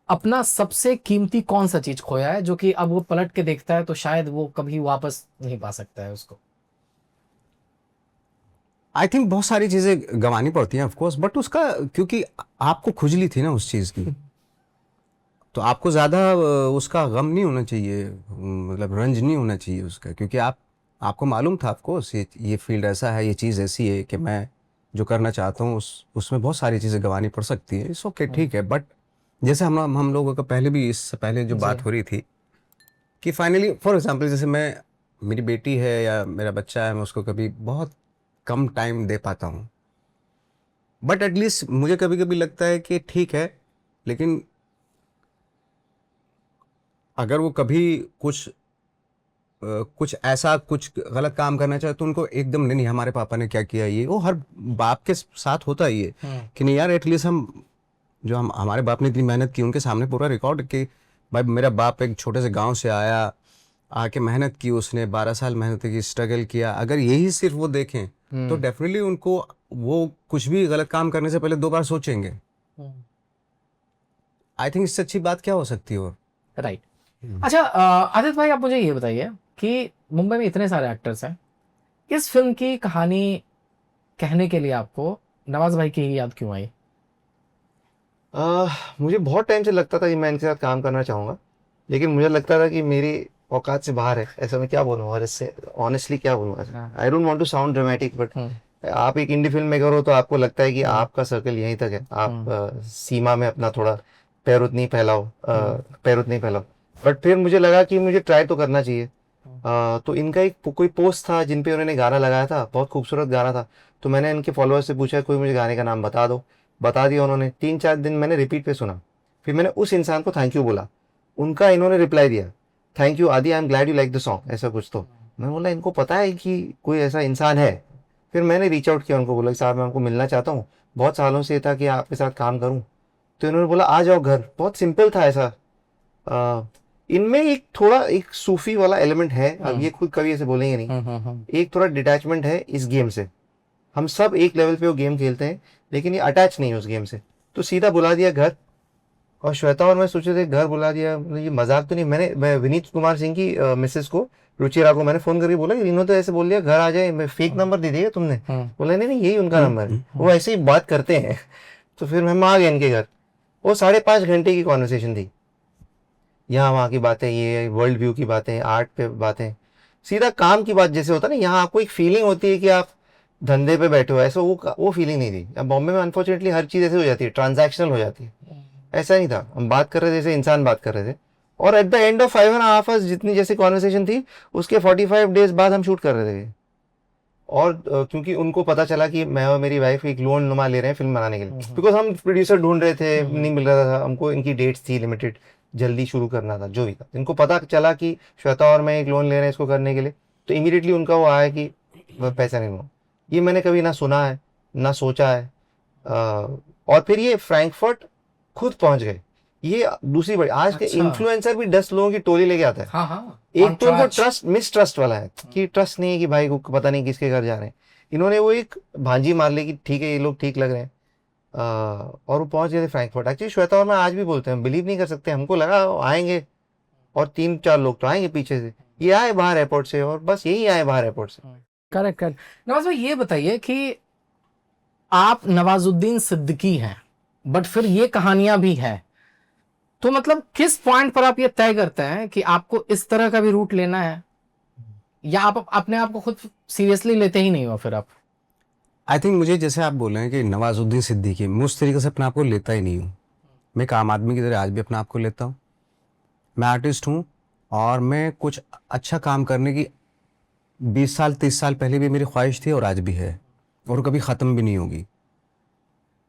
अपना सबसे कीमती कौन सा चीज़ खोया है, जो कि अब वो पलट के देखता है तो शायद वो कभी वापस नहीं पा सकता है उसको? आई थिंक बहुत सारी चीजें गंवानी पड़ती हैं ऑफ कोर्स, बट उसका क्योंकि आपको खुजली थी ना उस चीज की, तो आपको ज्यादा उसका गम नहीं होना चाहिए, मतलब रंज नहीं होना चाहिए उसका, क्योंकि आपको मालूम था ऑफकोर्स ये फील्ड ऐसा है, ये चीज़ ऐसी है कि मैं जो करना चाहता हूँ उसमें बहुत सारी चीज़ें गंवानी पड़ सकती है। इट्स ओके, ठीक है। बट जैसे हम लोगों का पहले भी, इससे पहले जो बात हो रही थी कि फाइनली फॉर एग्जांपल जैसे मेरी बेटी है या मेरा बच्चा है, मैं उसको कभी बहुत कम टाइम दे पाता हूँ, बट एटलीस्ट मुझे कभी कभी लगता है कि ठीक है, लेकिन अगर वो कभी कुछ ऐसा कुछ गलत काम करना चाहे तो उनको एकदम नहीं हमारे पापा ने क्या किया, ये वो हर बाप के साथ होता ही है कि नहीं यार, एटलीस्ट हम हमारे बाप ने इतनी मेहनत की, उनके सामने पूरा रिकॉर्ड कि भाई मेरा बाप एक छोटे से गांव से आया, आके मेहनत की, उसने 12 साल मेहनत की, स्ट्रगल किया। अगर यही सिर्फ वो देखें तो डेफिनेटली उनको वो कुछ भी गलत काम करने से पहले 2 बार सोचेंगे। आई थिंक इससे अच्छी बात क्या हो सकती है। और राइट। अच्छा आदित्य भाई, आप मुझे ये बताइए कि मुंबई में इतने सारे एक्टर्स हैं, इस फिल्म की कहानी कहने के लिए आपको नवाज भाई की ही याद क्यों आई? मुझे बहुत टाइम से लगता था कि मैं इनके साथ काम करना चाहूँगा, लेकिन मुझे लगता था कि मेरी औकात से बाहर है। ऐसा मैं क्या बोलूँ, और इससे ऑनेस्टली क्या बोलूँ, I don't want to sound dramatic, but आप एक इंडी फिल्म मेकर हो तो आपको लगता है कि आपका सर्कल यहीं तक है, आप सीमा में अपना थोड़ा पैर उतनी फैलाओ, बट फिर मुझे लगा कि मुझे ट्राई तो करना चाहिए। तो इनका एक कोई पोस्ट था जिन पे उन्होंने गाना लगाया था, बहुत खूबसूरत गाना था। तो मैंने इनके फॉलोअर्स से पूछा कोई मुझे गाने का नाम बता दो, बता दिया उन्होंने। 3-4 दिन मैंने रिपीट पे सुना, फिर मैंने उस इंसान को थैंक यू बोला, उनका इन्होंने रिप्लाई दिया, थैंक यू आदि, I am glad you like the song, ऐसा कुछ। तो मैं बोला इनको पता है कि कोई ऐसा इंसान है। फिर मैंने रीच आउट किया उनको, बोला साहब मैं आपको मिलना चाहता हूँ, बहुत सालों से था कि आपके साथ काम करूँ। तो इन्होंने बोला आ जाओ घर। बहुत सिंपल था ऐसा। इनमें एक थोड़ा एक सूफी वाला एलिमेंट है, अब ये खुद कभी ऐसे बोलेंगे नहीं, एक थोड़ा डिटैचमेंट है इस गेम से। हम सब एक लेवल पे वो गेम खेलते हैं, लेकिन ये अटैच नहीं है उस गेम से। तो सीधा बुला दिया घर, और श्वेता और मैं सोचे थे घर बुला दिया, ये मजाक तो नहीं। मैं विनीत कुमार सिंह की मिसेस को, रुचिरा को मैंने फोन करके बोला कि इन्होंने तो ऐसे बोल दिया घर आ जाए, मैं फेक नंबर दे दिया तुमने। बोला नहीं नहीं यही उनका नंबर है, वो ऐसे ही बात करते हैं। तो फिर हम आ गए इनके घर। वो 5.5 घंटे की कॉन्वर्सेशन थी, यहाँ वहाँ की बातें, ये वर्ल्ड व्यू की बातें, आर्ट पे बातें, सीधा काम की बात जैसे होता है ना। यहाँ आपको एक फीलिंग होती है कि आप धंधे पे बैठे हो, ऐसा वो फीलिंग नहीं थी। अब बॉम्बे में अनफॉर्चुनेटली हर चीज़ ऐसे हो जाती है, ट्रांजैक्शनल हो जाती है। ऐसा नहीं था, हम बात कर रहे थे जैसे इंसान बात कर रहे थे। और at the end of 5.5 hours जितनी जैसी कॉन्वर्सेशन थी, उसके 45 डेज बाद हम शूट कर रहे थे। और क्योंकि उनको पता चला कि मैं और मेरी वाइफ एक लोन नुमा ले रहे हैं फिल्म बनाने के लिए, बिकॉज हम प्रोड्यूसर ढूंढ रहे थे, नहीं मिल रहा था हमको, इनकी डेट्स थी लिमिटेड, जल्दी शुरू करना था, जो भी था। इनको पता चला कि श्वेता और मैं एक लोन ले रहे हैं इसको करने के लिए, तो इमीडिएटली उनका वो आया कि पैसा नहीं लूँ। ये मैंने कभी ना सुना है ना सोचा है। और फिर ये फ्रैंकफर्ट खुद पहुंच गए। ये दूसरी बड़ी, आज के इन्फ्लुएंसर भी 10 लोगों की टोली लेके आता है। हाँ। एक तो उनको ट्रस्ट मिसट्रस्ट वाला है कि ट्रस्ट नहीं है कि भाई को पता नहीं किसके घर जा रहे हैं। इन्होंने वो एक भांजी मार ली कि ठीक है ये लोग ठीक लग रहे हैं, और वो पहुंच गए थे फ्रैंकफर्ट। एक्चुअली श्वेता और मैं आज भी बोलते हैं, बिलीव नहीं कर सकते, हमको लगा आएंगे और 3-4 लोग तो आएंगे पीछे से, ये आए बाहर एयरपोर्ट से, और बस यही आए बाहर एयरपोर्ट से। करेक्ट। नवाज भाई ये बताइए कि आप नवाजुद्दीन सिद्दीकी हैं, बट फिर ये कहानियां भी हैं, तो मतलब किस पॉइंट पर आप ये तय करते हैं कि आपको इस तरह का भी रूट लेना है, या आप अपने आप को खुद सीरियसली लेते ही नहीं हो? फिर आप, आई थिंक मुझे जैसे आप बोल रहे हैं कि नवाजुद्दीन सिद्दीकी, मैं उस तरीके से अपने आप को लेता ही नहीं हूँ। मैं एक आम आदमी की तरह आज भी अपने आप को लेता हूँ। मैं आर्टिस्ट हूँ, और मैं कुछ अच्छा काम करने की 20 साल 30 साल पहले भी मेरी ख्वाहिश थी, और आज भी है, और कभी ख़त्म भी नहीं होगी।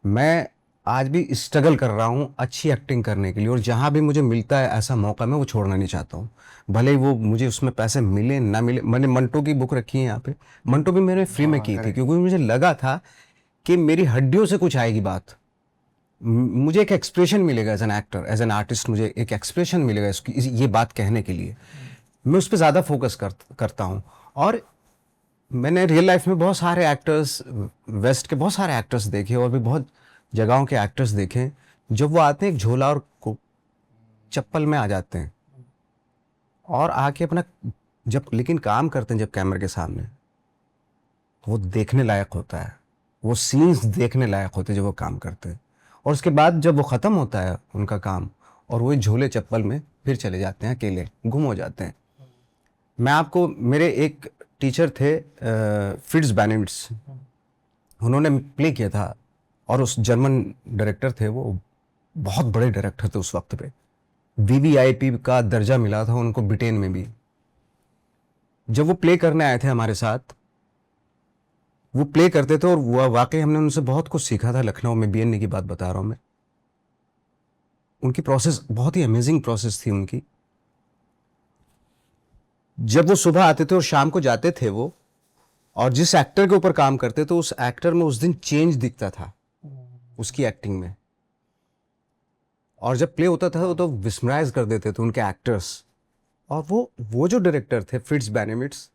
मैं आज भी स्ट्रगल कर रहा हूँ अच्छी एक्टिंग करने के लिए, और जहाँ भी मुझे मिलता है ऐसा मौका मैं वो छोड़ना नहीं चाहता हूँ, भले ही वो मुझे उसमें पैसे मिले ना मिले। मैंने मंटो की बुक रखी है यहाँ पे, मंटो भी मैंने फ्री में की थी, क्योंकि मुझे लगा था कि मेरी हड्डियों से कुछ आएगी बात, मुझे एक एक्सप्रेशन मिलेगा as an actor, as an artist, मुझे एक एक्सप्रेशन मिलेगा इसकी, ये बात कहने के लिए। मैं उस पर ज़्यादा फोकस करता हूँ। और मैंने रियल लाइफ में बहुत सारे एक्टर्स, वेस्ट के बहुत सारे एक्टर्स देखे, और भी बहुत जगहों के एक्टर्स देखे, जब वो आते हैं एक झोला और चप्पल में आ जाते हैं, और आके अपना जब लेकिन काम करते हैं जब कैमरे के सामने, वो देखने लायक होता है, वो सीन्स देखने लायक होते हैं जब वो काम करते हैं। और उसके बाद जब वो ख़त्म होता है उनका काम, और वो झोले चप्पल में फिर चले जाते हैं, अकेले गुम हो जाते हैं। मैं आपको मेरे एक टीचर थे फिट्ज बेनेविट्स, उन्होंने प्ले किया था, और उस जर्मन डायरेक्टर थे, वो बहुत बड़े डायरेक्टर थे उस वक्त पे, वीवीआईपी का दर्जा मिला था उनको ब्रिटेन में भी। जब वो प्ले करने आए थे हमारे साथ, वो प्ले करते थे, और वो वाकई हमने उनसे बहुत कुछ सीखा था। लखनऊ में बीएनए की बात बता रहा हूँ मैं। उनकी प्रोसेस बहुत ही अमेजिंग प्रोसेस थी उनकी। जब वो सुबह आते थे और शाम को जाते थे वो, और जिस एक्टर के ऊपर काम करते तो उस एक्टर में उस दिन चेंज दिखता था उसकी एक्टिंग में, और जब प्ले होता था तो विस्मराइज कर देते थे उनके एक्टर्स। और वो जो डायरेक्टर थे फिट्ज बेनेविट्स,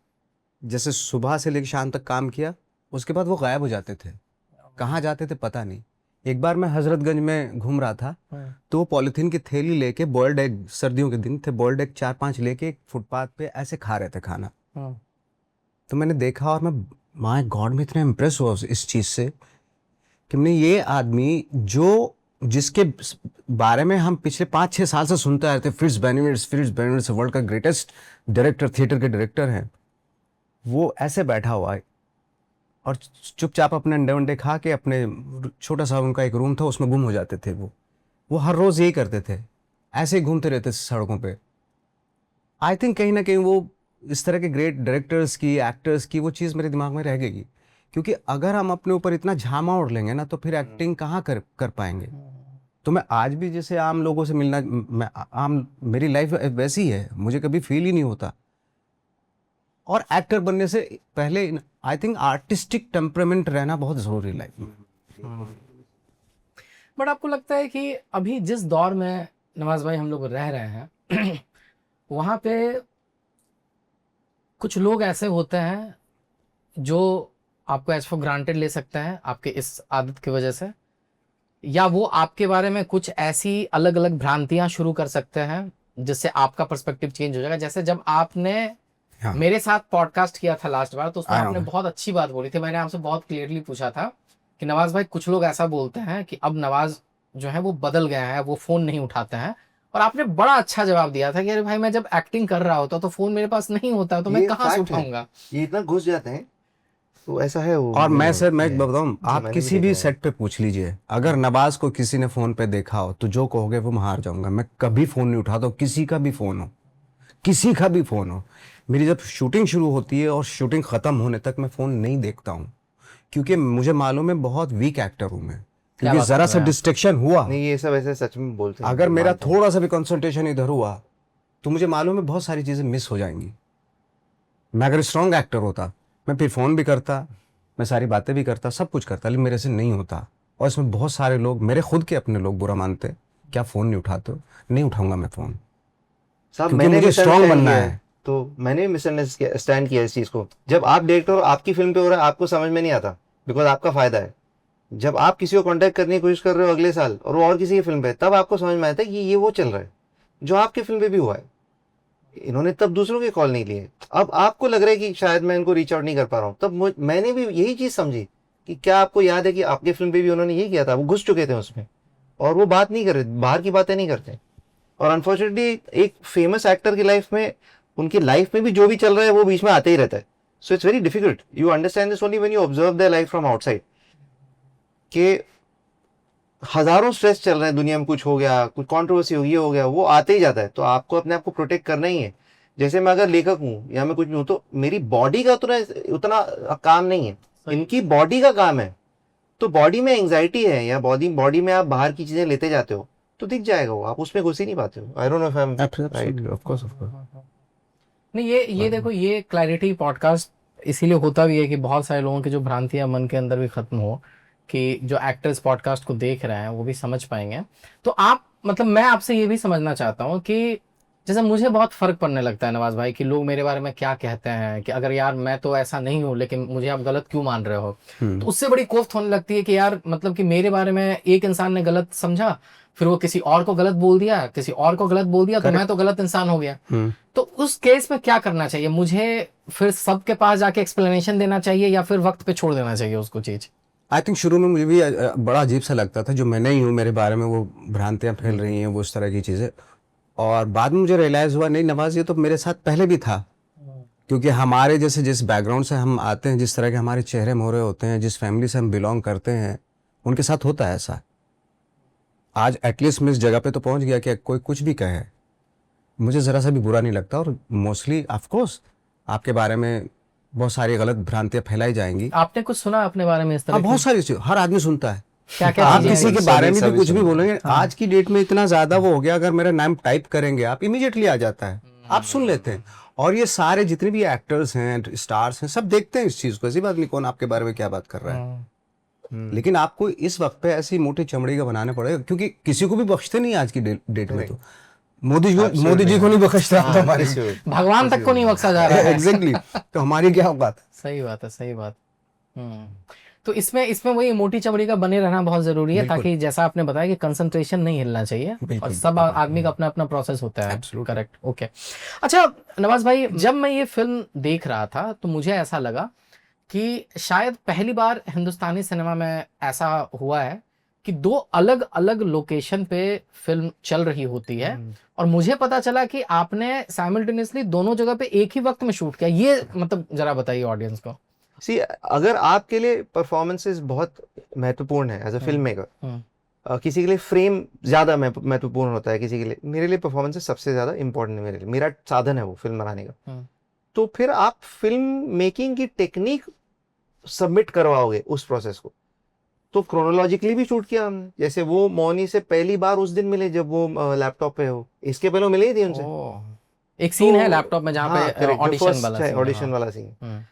जैसे सुबह से लेकर शाम तक काम किया, उसके बाद वो गायब हो जाते थे। कहाँ जाते थे पता नहीं। एक बार मैं हजरतगंज में घूम रहा था, तो वो पॉलिथीन की थैली लेके बॉइल्ड एग, सर्दियों के दिन थे, बॉइल्ड एग 4-5 लेके फुटपाथ पे ऐसे खा रहे थे खाना। तो मैंने देखा, और मैं माय गॉड में इतना इम्प्रेस हुआ इस चीज़ से कि मैंने ये आदमी जिसके बारे में हम पिछले 5-6 साल से सुनते आ रहे थे, फिट्ज बेनेविट्स वर्ल्ड का ग्रेटेस्ट डायरेक्टर, थिएटर के डायरेक्टर हैं, वो ऐसे बैठा हुआ है और चुपचाप अपने अंडे वंडे खा के अपने छोटा सा उनका एक रूम था उसमें गुम हो जाते थे। वो हर रोज़ यही करते थे, ऐसे ही घूमते रहते सड़कों पे। आई थिंक कहीं ना कहीं वो इस तरह के ग्रेट डायरेक्टर्स की, एक्टर्स की वो चीज़ मेरे दिमाग में रह गई, क्योंकि अगर हम अपने ऊपर इतना झामा ओढ़ लेंगे ना, तो फिर एक्टिंग कहाँ कर पाएंगे। तो मैं आज भी जैसे आम लोगों से मिलना, मेरी लाइफ वैसी है, मुझे कभी फील ही नहीं होता। और एक्टर बनने से पहले आई थिंक आर्टिस्टिक टेम्परामेंट रहना बहुत ज़रूरी है लाइफ में। बट आपको लगता है कि अभी जिस दौर में नवाज भाई हम लोग रह रहे हैं वहाँ पे कुछ लोग ऐसे होते हैं जो आपको एज फॉर ग्रांटेड ले सकते हैं आपके इस आदत की वजह से, या वो आपके बारे में कुछ ऐसी अलग अलग भ्रांतियां शुरू कर सकते हैं जिससे आपका पर्सपेक्टिव चेंज हो जाएगा। जैसे जब आपने मेरे साथ पॉडकास्ट किया था लास्ट बार, तो उसमें आपने बहुत अच्छी बात बोली थी। मैंने आपसे बहुत क्लियरली पूछा था कि नवाज भाई, कुछ लोग ऐसा बोलते हैं कि अब नवाज जो है वो बदल गया है, वो फोन नहीं उठाते हैं, और आपने बड़ा अच्छा जवाब दिया था कि अरे भाई, मैं जब एक्टिंग कर रहा होता तो फोन मेरे पास नहीं होता, तो मैं कहाँ से उठाऊंगा। ये इतना घुस जाते हैं, तो ऐसा है वो। और मैं बताऊं, आप किसी भी सेट पे पूछ लीजिए, अगर नवाज को किसी ने फोन पे देखा हो तो जो कहोगे वो मैं हार जाऊंगा। मैं कभी फोन नहीं उठाता, किसी का भी फोन हो, किसी का भी फोन हो। मेरी जब शूटिंग शुरू होती है और शूटिंग खत्म होने तक मैं फोन नहीं देखता हूँ, क्योंकि मुझे मालूम है बहुत वीक एक्टर हूँ मैं, क्योंकि जरा सा डिस्ट्रैक्शन हुआ नहीं, ये सब ऐसे सच में बोलते हैं, अगर मेरा थोड़ा सा भी कंसंट्रेशन इधर हुआ तो मुझे मालूम है बहुत सारी चीजें मिस हो जाएंगी। मैं अगर स्ट्रॉन्ग एक्टर होता, मैं फिर फोन भी करता, मैं सारी बातें भी करता, सब कुछ करता, लेकिन मेरे से नहीं होता। और इसमें बहुत सारे लोग, मेरे खुद के अपने लोग बुरा मानते, क्या फोन नहीं उठाते हो? नहीं उठाऊंगा मैं फोन, साहब। क्योंकि मुझे स्ट्रॉन्ग बनना है। तो मैंने मिसअंडरस्टैंड किया इस चीज को। जब आप डायरेक्टर हो, आपकी फिल्म पे हो रहा है, आपको समझ में नहीं आता, बिकॉज आपका फायदा है। जब आप किसी को कांटेक्ट करने की कोशिश कर रहे हो अगले साल, और वो और किसी की फिल्म पे, तब आपको समझ में आता है कि ये वो चल रहा है जो आपके फिल्म पे भी हुआ है। इन्होंने तब दूसरों के कॉल नहीं लिए, अब आपको लग रहा है कि शायद मैं इनको रीच आउट नहीं कर पा रहा हूँ। तब मैंने भी यही चीज समझी कि क्या आपको याद है कि आपके फिल्म पे भी उन्होंने यही किया था, वो घुस चुके थे उसमें, और वो बात नहीं कर रहे, बाहर की बातें नहीं करते। और अनफॉर्चुनेटली एक फेमस एक्टर की लाइफ में, उनकी लाइफ में भी जो भी चल रहा है वो बीच में आते ही रहता है। So it's very difficult, you understand this only when you observe their life from outside, कि हजारों स्ट्रेस चल रहे हैं दुनिया में, कुछ हो गया, कुछ कंट्रोवर्सी हो गई, हो गया, वो आते ही जाता है। तो आपको अपने आप को प्रोटेक्ट करना ही है। जैसे मैं अगर लेखक हूँ या मैं कुछ भी हूँ, तो मेरी बॉडी का उतना काम नहीं है, इनकी बॉडी का काम है। तो बॉडी में एंजाइटी है, या बॉडी में आप बाहर की चीजें लेते जाते हो, तो दिख जाएगा वो, आप उसमें घुस ही नहीं पाते हो। I don't know if I am right. Of course नहीं, ये देखो, ये क्लैरिटी पॉडकास्ट इसीलिए होता भी है कि बहुत सारे लोगों की जो भ्रांतियां मन के अंदर भी खत्म हो, कि जो एक्टर्स पॉडकास्ट को देख रहे हैं वो भी समझ पाएंगे। तो आप, मतलब मैं आपसे ये भी समझना चाहता हूँ कि जैसे मुझे बहुत फर्क पड़ने लगता है नवाज भाई कि लोग मेरे बारे में क्या कहते हैं, कि अगर यार मैं तो ऐसा नहीं हूँ, लेकिन मुझे आप गलत क्यों मान रहे हो। तो उससे बड़ी कोफ्त होने लगती है कि यार, मतलब कि मेरे बारे में एक इंसान ने गलत समझा, फिर वो किसी और को गलत बोल दिया, किसी और को गलत बोल दिया, तो मैं तो गलत इंसान हो गया। तो उस केस में क्या करना चाहिए मुझे? फिर सबके पास जाके एक्सप्लेनेशन देना चाहिए, या फिर वक्त पे छोड़ देना चाहिए उसको चीज? आई थिंक शुरू में मुझे भी बड़ा अजीब सा लगता था, जो मैं नहीं हूँ, मेरे बारे में वो भ्रांतियाँ फैल रही हैं, वो इस तरह की चीज़ें। और बाद में मुझे रियलाइज़ हुआ, नहीं नवाज, ये तो मेरे साथ पहले भी था, क्योंकि हमारे जैसे जिस बैकग्राउंड से हम आते हैं, जिस तरह के हमारे चेहरे मोहरे होते हैं, जिस फैमिली से हम बिलोंग करते हैं, उनके साथ होता है ऐसा। आज एटलीस्ट मैं इस जगह पे तो पहुंच गया कि कोई कुछ भी कहे मुझे ज़रा सा भी बुरा नहीं लगता। और मोस्टली ऑफकोर्स आपके बारे में बहुत सारी गलत भ्रांतियां फैलाई जाएंगी। आपने कुछ सुना अपने बारे में इस तरह हाँ, की? बहुत सारी चीज़ हर आदमी सुनता है। क्या क्या आप चीजें किसी हैं? के बारे में भी सभी कुछ भी सुनते बोलेंगे, आज की डेट में इतना ज्यादा वो हो गया, अगर मेरा नाम टाइप करेंगे आप इमीडिएटली आ जाता है, आप सुन लेते हैं। और ये सारे जितने भी एक्टर्स हैं, स्टार्स हैं, सब देखते हैं इस चीज को। ऐसी बात नहीं कौन आपके बारे में क्या बात कर रहा है। लेकिन आपको इस वक्त पे ऐसी मोटी चमड़ी का बनाना पड़ेगा, क्योंकि किसी को भी बख्शते नहीं आज की डेट में। तो मोदी जी को नहीं बख्शता तो हमारे भगवान तक को नहीं बख्शा जा रहा है। एग्जैक्टली। तो हमारी क्या बात। सही बात है, सही बात। तो इसमें वही मोटी चमड़ी का बने रहना बहुत जरूरी है, ताकि जैसा आपने बताया कि कंसंट्रेशन नहीं हिलना चाहिए, और सब आदमी का अपना अपना प्रोसेस होता है। Correct, okay. अच्छा नवाज भाई, जब मैं ये फिल्म देख रहा था तो मुझे ऐसा लगा कि शायद पहली बार हिंदुस्तानी सिनेमा में ऐसा हुआ है कि दो अलग अलग लोकेशन पे फिल्म चल रही होती है, और मुझे पता चला कि आपने साइमल्टेनियसली दोनों जगह पे एक ही वक्त में शूट किया। ये मतलब जरा बताइए ऑडियंस को। सी, अगर आपके लिए परफॉर्मेंसेस बहुत महत्वपूर्ण है एज अ फिल्म मेकर, किसी के लिए फ्रेम ज्यादा महत्वपूर्ण होता है, किसी के लिए, मेरे लिए परफॉर्मेंसेस सबसे ज्यादा इंपॉर्टेंट है। मेरे लिए मेरा साधन है वो फिल्म बनाने का। तो फिर आप फिल्म मेकिंग की टेक्निक सबमिट करवाओगे उस प्रोसेस को। तो क्रोनोलॉजिकली भी शूट किया हमने। जैसे वो मौनी से पहली बार उस दिन मिले जब वो लैपटॉप पे हो, इसके पहले वो मिले ही थी उनसे। एक सीन है लैपटॉप में जहाँ पे ऑडिशन वाला सीन।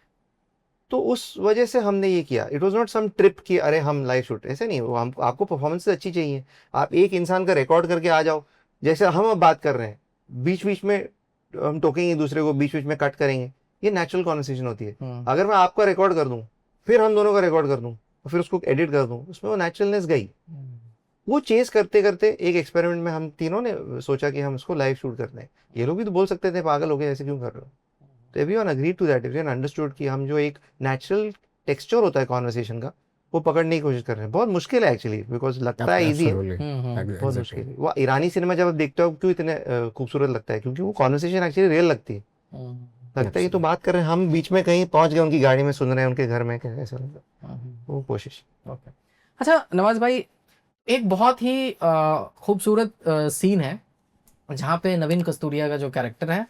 तो उस वजह से हमने ये किया। It was not some trip कि अरे हम लाइव शूट, ऐसे नहीं। वो हम आपको परफॉर्मेंस अच्छी चाहिए, आप एक इंसान का रिकॉर्ड करके आ जाओ। जैसे हम अब बात कर रहे हैं, बीच बीच में हम टोकेंगे दूसरे को, बीच बीच में कट करेंगे, ये नेचुरल कॉन्वर्सेशन होती है। अगर मैं आपका रिकॉर्ड कर दूं, फिर हम दोनों का रिकॉर्ड कर दूं, और फिर उसको एडिट कर दूं, उसमें वो नेचुरलनेस गई। वो चेज करते करते एक एक्सपेरिमेंट में हम तीनों ने सोचा कि हम उसको लाइव शूट करते हैं। ये लोग भी तो बोल सकते थे पागल हो गए, ऐसे क्यों कर रहे हो। तो everyone agreed to that, everyone understood कि हम जो एक नेचुरल टेक्सचर होता है कॉन्वर्सेशन का, वो पकड़ने की कोशिश कर रहे हैं। बहुत मुश्किल है एक्चुअली, बिकॉज लगता है इजी है, बहुत मुश्किल है। वो ईरानी सिनेमा जब आप देखते हो क्यों इतने खूबसूरत लगता है, क्योंकि वो कॉन्वर्सेशन एक्चुअली रियल लगती है। लगता है कि तो बात कर रहे हैं, हम बीच में कहीं पहुंच गए, उनकी गाड़ी में सुन रहे हैं, उनके घर में, कैसे वो कोशिश। अच्छा नवाज भाई, एक बहुत ही खूबसूरत सीन है जहाँ पे नवीन कस्तूरिया का जो कैरेक्टर है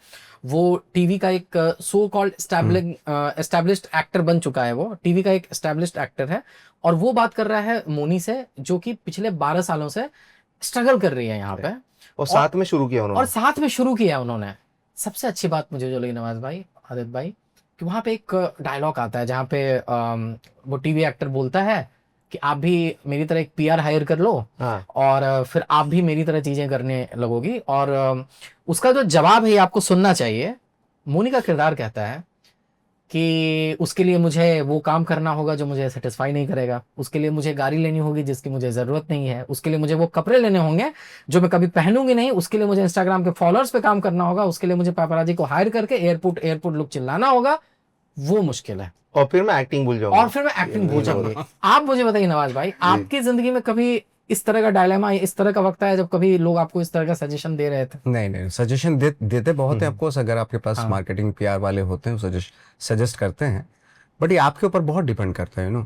वो टीवी का एक सो कॉल्ड एस्टैब्लिश्ड एक्टर बन चुका है। वो टीवी का एक एस्टैब्लिश्ड एक्टर है, और वो बात कर रहा है मोनी से, जो कि पिछले 12 सालों से स्ट्रगल कर रही है यहाँ पे, और साथ में शुरू किया उन्होंने। सबसे अच्छी बात मुझे जो लगी नवाज भाई, आदित्य भाई, कि वहां पे एक डायलॉग आता है जहाँ पे वो टीवी एक्टर बोलता है कि आप भी मेरी तरह एक पीआर हायर कर लो, और फिर आप भी मेरी तरह चीजें करने लगोगी। और उसका जो जवाब है आपको सुनना चाहिए। मोनी का किरदार कहता है कि उसके लिए मुझे वो काम करना होगा जो मुझे सेटिस्फाई नहीं करेगा, उसके लिए मुझे गाड़ी लेनी होगी जिसकी मुझे जरूरत नहीं है, उसके लिए मुझे वो कपड़े लेने होंगे जो मैं कभी पहनूंगी नहीं, उसके लिए मुझे इंस्टाग्राम के फॉलोअर्स पे काम करना होगा, उसके लिए मुझे पापराजी को हायर करके एयरपोर्ट लुक चिल्लाना होगा। वो मुश्किल है, और फिर मैं एक्टिंग भूल जाऊंगा। आप मुझे बताइए नवाज भाई, आपकी जिंदगी में कभी इस तरह का डायलेमा, इस तरह का वक्त आया जब कभी लोग आपको इस तरह का सजेशन दे रहे थे? नहीं, सजेशन देते बहुत है आपको। अगर आपके पास मार्केटिंग पीआर वाले होते हैं, सजेस्ट करते हैं, बट ये आपके ऊपर बहुत डिपेंड करता है। नो,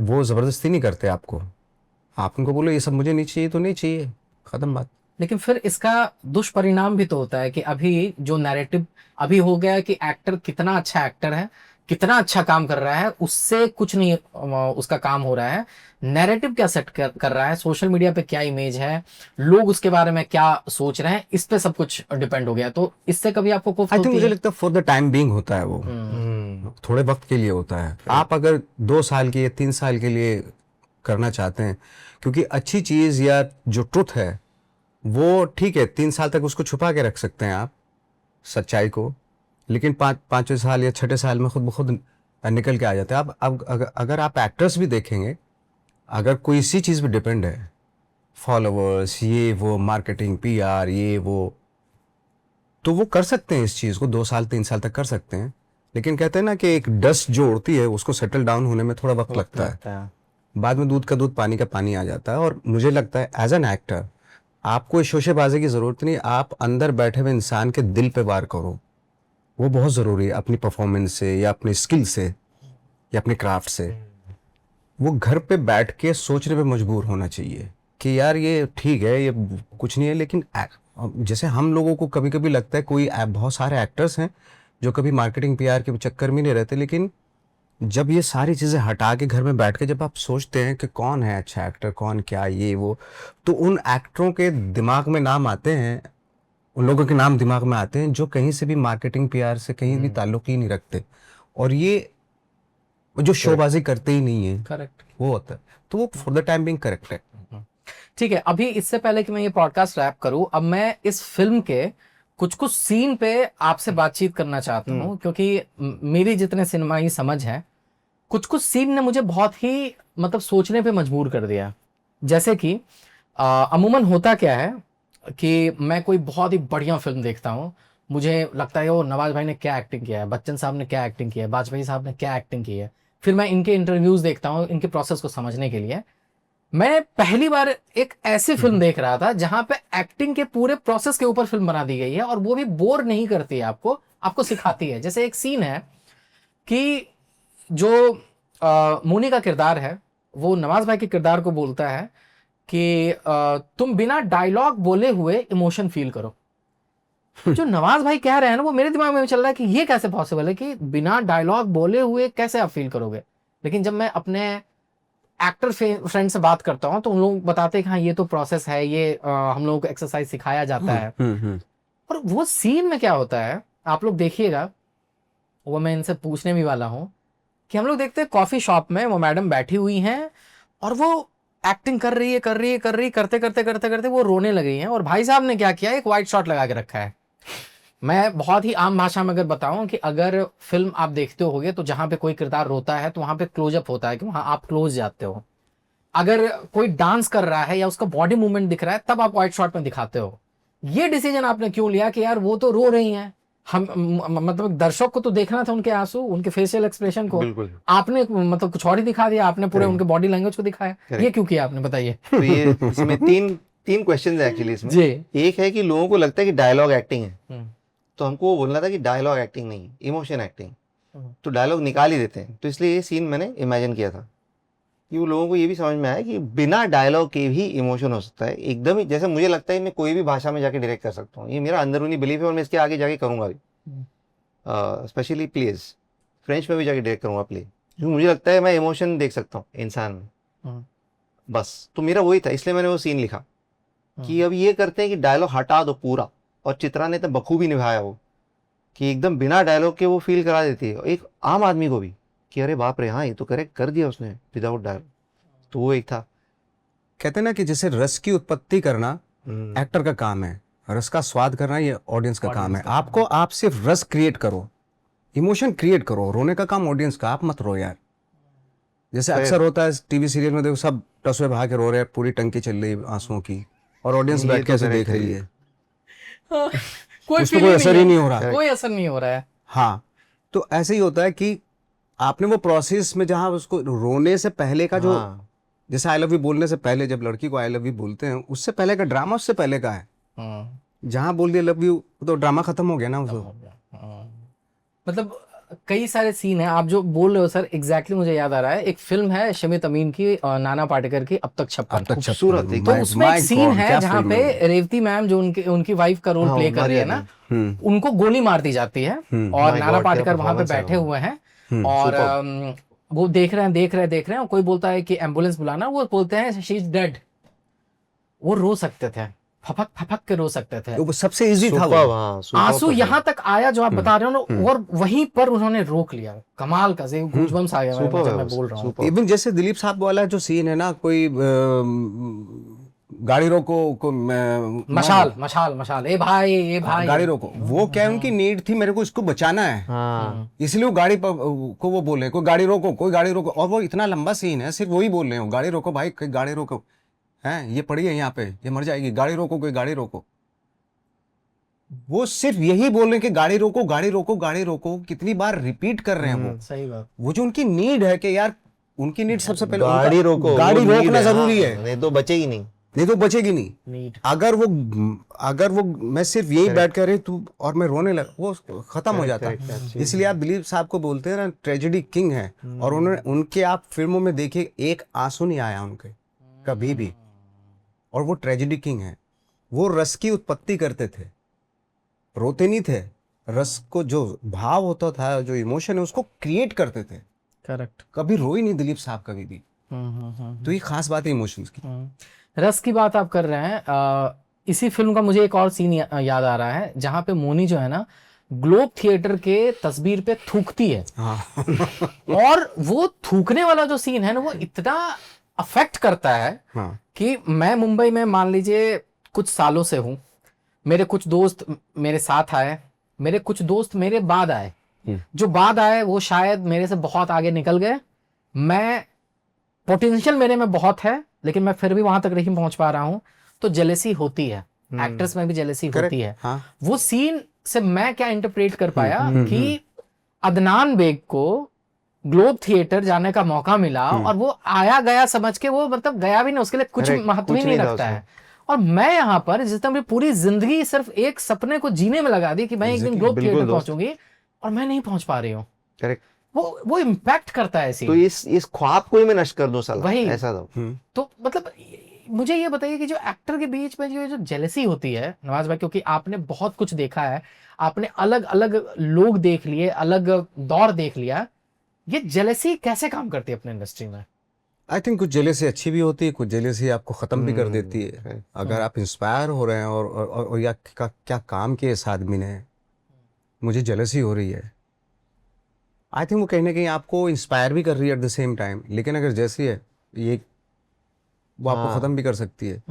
वो जबरदस्ती नहीं करते आपको। आप उनको बोलो ये सब मुझे नहीं चाहिए तो नहीं चाहिए, खत्म बात। लेकिन फिर इसका दुष्परिणाम भी तो होता है कि अभी जो नैरेटिव अभी हो गया है कि एक्टर कितना अच्छा एक्टर है, कितना अच्छा काम कर रहा है, उससे कुछ नहीं उसका काम हो रहा है। नैरेटिव क्या सेट कर रहा है, सोशल मीडिया पे क्या इमेज है, लोग उसके बारे में क्या सोच रहे हैं, इस पे सब कुछ डिपेंड हो गया। तो इससे कभी आपको कोफ्त होती है? मुझे लगता है फॉर द टाइम बीइंग होता है वो, थोड़े वक्त के लिए होता है। आप अगर 2 साल के या 3 साल के लिए करना चाहते हैं, क्योंकि अच्छी चीज या जो ट्रुथ है वो ठीक है, 3 साल तक उसको छुपा के रख सकते हैं आप सच्चाई को, लेकिन 5वें साल या 6ठे साल में खुद ब खुद निकल के आ जाते हैं। अब अगर आप एक्टर्स भी देखेंगे, अगर कोई इसी चीज़ पे डिपेंड है, फॉलोअर्स, ये वो, मार्केटिंग, पीआर, ये वो, तो वो कर सकते हैं इस चीज़ को 2 साल 3 साल तक कर सकते हैं। लेकिन कहते हैं ना कि एक डस्ट जो उड़ती है उसको सेटल डाउन होने में थोड़ा वक्त लगता है। बाद में दूध का दूध पानी का पानी आ जाता है। और मुझे लगता है एज एन एक्टर आपको शोशेबाजी की ज़रूरत नहीं, आप अंदर बैठे हुए इंसान के दिल पे वार करो, वो बहुत ज़रूरी है अपनी परफॉर्मेंस से या अपनी स्किल से या अपने क्राफ्ट से। वो घर पे बैठ के सोचने पे मजबूर होना चाहिए कि यार ये ठीक है, ये कुछ नहीं है, लेकिन जैसे हम लोगों को कभी कभी लगता है कोई बहुत सारे एक्टर्स हैं जो कभी मार्केटिंग पीआर के चक्कर में नहीं रहते, लेकिन जब ये सारी चीज़ें हटा के घर में बैठ के जब आप सोचते हैं कि कौन है अच्छा एक्टर, कौन क्या ये वो, तो उन एक्टरों के दिमाग में नाम आते हैं, उन लोगों के नाम दिमाग में आते हैं जो कहीं से भी मार्केटिंग पीआर से कहीं भी ताल्लुक ही नहीं रखते, और ये जो शोबाजी करते ही नहीं है, करेक्ट, वो होता है। तो वो for the time being correct है। ठीक है। अभी इससे पहले कि मैं ये पॉडकास्ट रैप करूं, अब मैं इस फिल्म के कुछ कुछ सीन पे आपसे बातचीत करना चाहता हूं, क्योंकि मेरी जितने सिनेमाई समझ है, कुछ कुछ सीन ने मुझे बहुत ही मतलब सोचने पे मजबूर कर दिया। जैसे कि अमूमन होता क्या है कि मैं कोई बहुत ही बढ़िया फिल्म देखता हूँ, मुझे लगता है वो नवाज भाई ने क्या एक्टिंग किया है, बच्चन साहब ने क्या एक्टिंग किया है, वाजपेयी साहब ने क्या एक्टिंग की है। फिर मैं इनके इंटरव्यूज देखता हूँ इनके प्रोसेस को समझने के लिए। मैं पहली बार एक ऐसी फिल्म देख रहा था जहां पे एक्टिंग के पूरे प्रोसेस के ऊपर फिल्म बना दी गई है, और वो भी बोर नहीं करती है, आपको सिखाती है। जैसे एक सीन है कि जो मोनी का किरदार है वो नवाज भाई के किरदार को बोलता है कि तुम बिना डायलॉग बोले हुए इमोशन फील करो। जो नवाज भाई कह रहे हैं ना, वो मेरे दिमाग में चल रहा है कि ये कैसे पॉसिबल है कि बिना डायलॉग बोले हुए कैसे आप फील करोगे। लेकिन जब मैं अपने एक्टर फ्रेंड से बात करता हूँ तो उन लोग बताते हैं कि हाँ ये तो प्रोसेस है, ये हम लोगों को एक्सरसाइज सिखाया जाता है। और वो सीन में क्या होता है आप लोग देखिएगा, वो मैं इनसे पूछने भी वाला हूँ कि हम लोग देखते हैं कॉफी शॉप में वो मैडम बैठी हुई हैं और वो एक्टिंग कर रही है, करते करते वो रोने लगी हैं, और भाई साहब ने क्या किया, एक वाइट शॉट लगा के रखा है। मैं बहुत ही आम भाषा में अगर बताऊं कि अगर फिल्म आप देखते होगे तो जहां पे कोई किरदार रोता है तो वहां पे क्लोजअप होता है कि वहां आप क्लोज जाते हो। अगर कोई डांस कर रहा है या उसका बॉडी मूवमेंट दिख रहा है तब आप व्हाइट शॉट में दिखाते हो। ये डिसीजन आपने क्यों लिया कि यार वो तो रो रही हैं, हम मतलब दर्शक को तो देखना था उनके आंसू, उनके फेशियल एक्सप्रेशन को, आपने मतलब कुछ और ही दिखा दिया, आपने पूरे उनके बॉडी लैंग्वेज को दिखाया। ये क्यों किया आपने, बताइए। तो ये इसमें तीन क्वेश्चन है एक्चुअली इसमें जी। एक है कि लोगों को लगता है कि डायलॉग एक्टिंग है, तो हमको वो बोलना था कि डायलॉग एक्टिंग नहीं, इमोशन एक्टिंग। तो डायलॉग निकाल ही देते हैं, तो इसलिए ये सीन मैंने इमेजिन किया था कि वो लोगों को ये भी समझ में आया कि बिना डायलॉग के भी इमोशन हो सकता है। एकदम ही जैसे मुझे लगता है मैं कोई भी भाषा में जाके डायरेक्ट कर सकता हूँ, ये मेरा अंदरूनी बिलीफ है और मैं इसके आगे जाके करूँगा भी। स्पेशली प्लेज, फ्रेंच में भी जाके डायरेक्ट करूँगा प्ले, क्योंकि मुझे लगता है मैं इमोशन देख सकता हूँ इंसान में। बस तो मेरा वही था, इसलिए मैंने वो सीन लिखा कि अब ये करते हैं कि डायलॉग हटा दो पूरा, और चित्रा ने तो बखूबी निभाया वो कि एकदम बिना डायलॉग के वो फील करा देती है एक आम आदमी को भी कि अरे बाप रे हाँ ये तो करेक्ट कर दिया उसने विदाउट डायलॉग। तो वो एक था, कहते हैं ना कि जैसे रस की उत्पत्ति करना एक्टर का काम है, रस का स्वाद करना ये ऑडियंस का काम है। आपको आप सिर्फ रस क्रिएट करो, इमोशन क्रिएट करो, रोने का काम ऑडियंस का, आप मत रो यार। जैसे अक्सर होता है टीवी सीरियल में, देखो सब टसवे भाग के रो रहे हैं, पूरी टंकी चल रही है आंसुओं की, और ऑडियंस बैठ के ऐसे देख रही है, कोई असर ही नहीं हो रहा, कोई असर नहीं हो रहा है। हाँ, तो ऐसे ही होता है कि आपने वो प्रोसेस में जहां उसको रोने से पहले का जो जैसे आई लव यू बोलने से पहले, जब लड़की को आई लव यू बोलते हैं उससे पहले का ड्रामा उससे पहले का है। जहां बोल दिया लव यू तो ड्रामा खत्म हो गया ना उसको। मतलब कई सारे सीन हैं आप जो बोल रहे हो सर, एग्जैक्टली मुझे याद आ रहा है, एक फिल्म है शमित अमीन की, नाना पाटेकर की, अब तक छप्पन, खूबसूरत। तो उसमें एक सीन है जहाँ पे रेवती मैम जो उनकी वाइफ का रोल प्ले कर रही है ना, उनको गोली मार दी जाती है और नाना पाटेकर वहां पे बैठे हुए हैं और वो देख रहे हैं और कोई बोलता है कि एम्बुलेंस बुलाना, वो बोलते हैं शी इज डेड। वो रो सकते थे, फपक के रो सकते थे, वो सबसे इजी था वो। आंसू यहाँ तक आया जो आप बता रहे हो ना, और वहीं पर उन्होंने रोक लिया। कमाल का गूज़बम्स आ गया जब मैं बोल रहा हूँ। इवन जैसे दिलीप साहब वाला जो सीन है ना, कोई गाड़ी रोको को मशाल ए भाई गाड़ी रोको, वो क्या उनकी नीड थी, मेरे को इसको बचाना है, इसलिए वो गाड़ी को वो बोले कोई गाड़ी रोको, और वो इतना लंबा सीन है, सिर्फ वही बोल रहे हो गाड़ी रोको भाई, कोई गाड़ी रोको है, ये पड़ी है यहाँ पे, ये मर जाएगी, गाड़ी रोको, कोई गाड़ी रोको। वो सिर्फ यही बोल रहे हैं कि गाड़ी रोको, कितनी बार रिपीट कर रहे हैं वो। सही बात। वो जो उनकी नीड है कि यार, उनकी नीड सबसे पहले गाड़ी रोको, गाड़ी रोकना जरूरी है, नहीं तो बचेगी नहीं। नहीं तो बचेगी नहीं। नीड अगर वो मैं सिर्फ यही बैठ कर तू और मैं रोने लगा, वो खत्म हो जाता। इसलिए आप दिलीप साहब को बोलते हैं ना ट्रेजेडी किंग है, और उन्होंने उनके आप फिल्मों में देखिए एक आंसू नहीं आया उनके कभी भी, और वो ट्रेजेडी किंग है। वो रस की उत्पत्ति करते थे, रोते नहीं थे, रस को जो भाव होता था, जो इमोशन है उसको क्रिएट करते थे। करेक्ट। कभी रोई नहीं दिलीप साहब कभी भी। तो ये खास बात है इमोशंस की। रस की बात आप कर रहे हैं, इसी फिल्म का मुझे एक और सीन याद आ रहा है जहां पे मोनी जो है ना ग्लोब थिएटर के तस्वीर पे थूकती है। हाँ। और वो थूकने वाला जो सीन है ना वो इतना अफेक्ट करता है हाँ। कि मैं मुंबई में मान लीजिए कुछ सालों से हूँ, मेरे कुछ दोस्त मेरे साथ आए, मेरे कुछ दोस्त मेरे बाद आए, जो बाद आए वो शायद मेरे से बहुत आगे निकल गए। मैं पोटेंशियल मेरे में बहुत है लेकिन मैं फिर भी वहां तक नहीं पहुंच पा रहा हूं, तो जेलेसी होती है, एक्टर्स में भी जेलेसी होती है। हाँ। वो सीन से मैं क्या इंटरप्रेट कर पाया कि अदनान बेग को ग्लोब थिएटर जाने का मौका मिला और वो आया गया समझ के, वो मतलब गया भी नहीं, उसके लिए कुछ महत्व ही नहीं रखता है। और मैं यहाँ पर जिस तरह पूरी जिंदगी सिर्फ एक सपने को जीने में लगा दी कि मैं एक दिन ग्लोब थिएटर पहुंचूंगी और मैं नहीं पहुंच पा रही हूँ। करेक्ट। वो इम्पैक्ट करता है सीन। तो इस ख्वाब को ही मैं नष्ट कर दूं साला, वही ऐसा तो मतलब मुझे ये बताइए कि जो एक्टर के बीच में जो जेलसी होती है नवाज भाई, क्योंकि आपने बहुत कुछ देखा है, आपने अलग अलग लोग देख लिए, अलग दौर देख लिया, ये जेलसी कैसे काम करती है अपने इंडस्ट्री में? आई थिंक कुछ जेलेसी अच्छी भी होती है, कुछ जेलेसी आपको खत्म भी कर देती है। अगर आप इंस्पायर हो रहे हैं और या क्या काम किया इस आदमी ने, मुझे जेलसी हो रही है, आई थिंक वो कहीं ना कहीं आपको इंस्पायर भी कर रही है एट द सेम टाइम। लेकिन अगर जैसी है ये, वो आपको खत्म भी कर सकती है।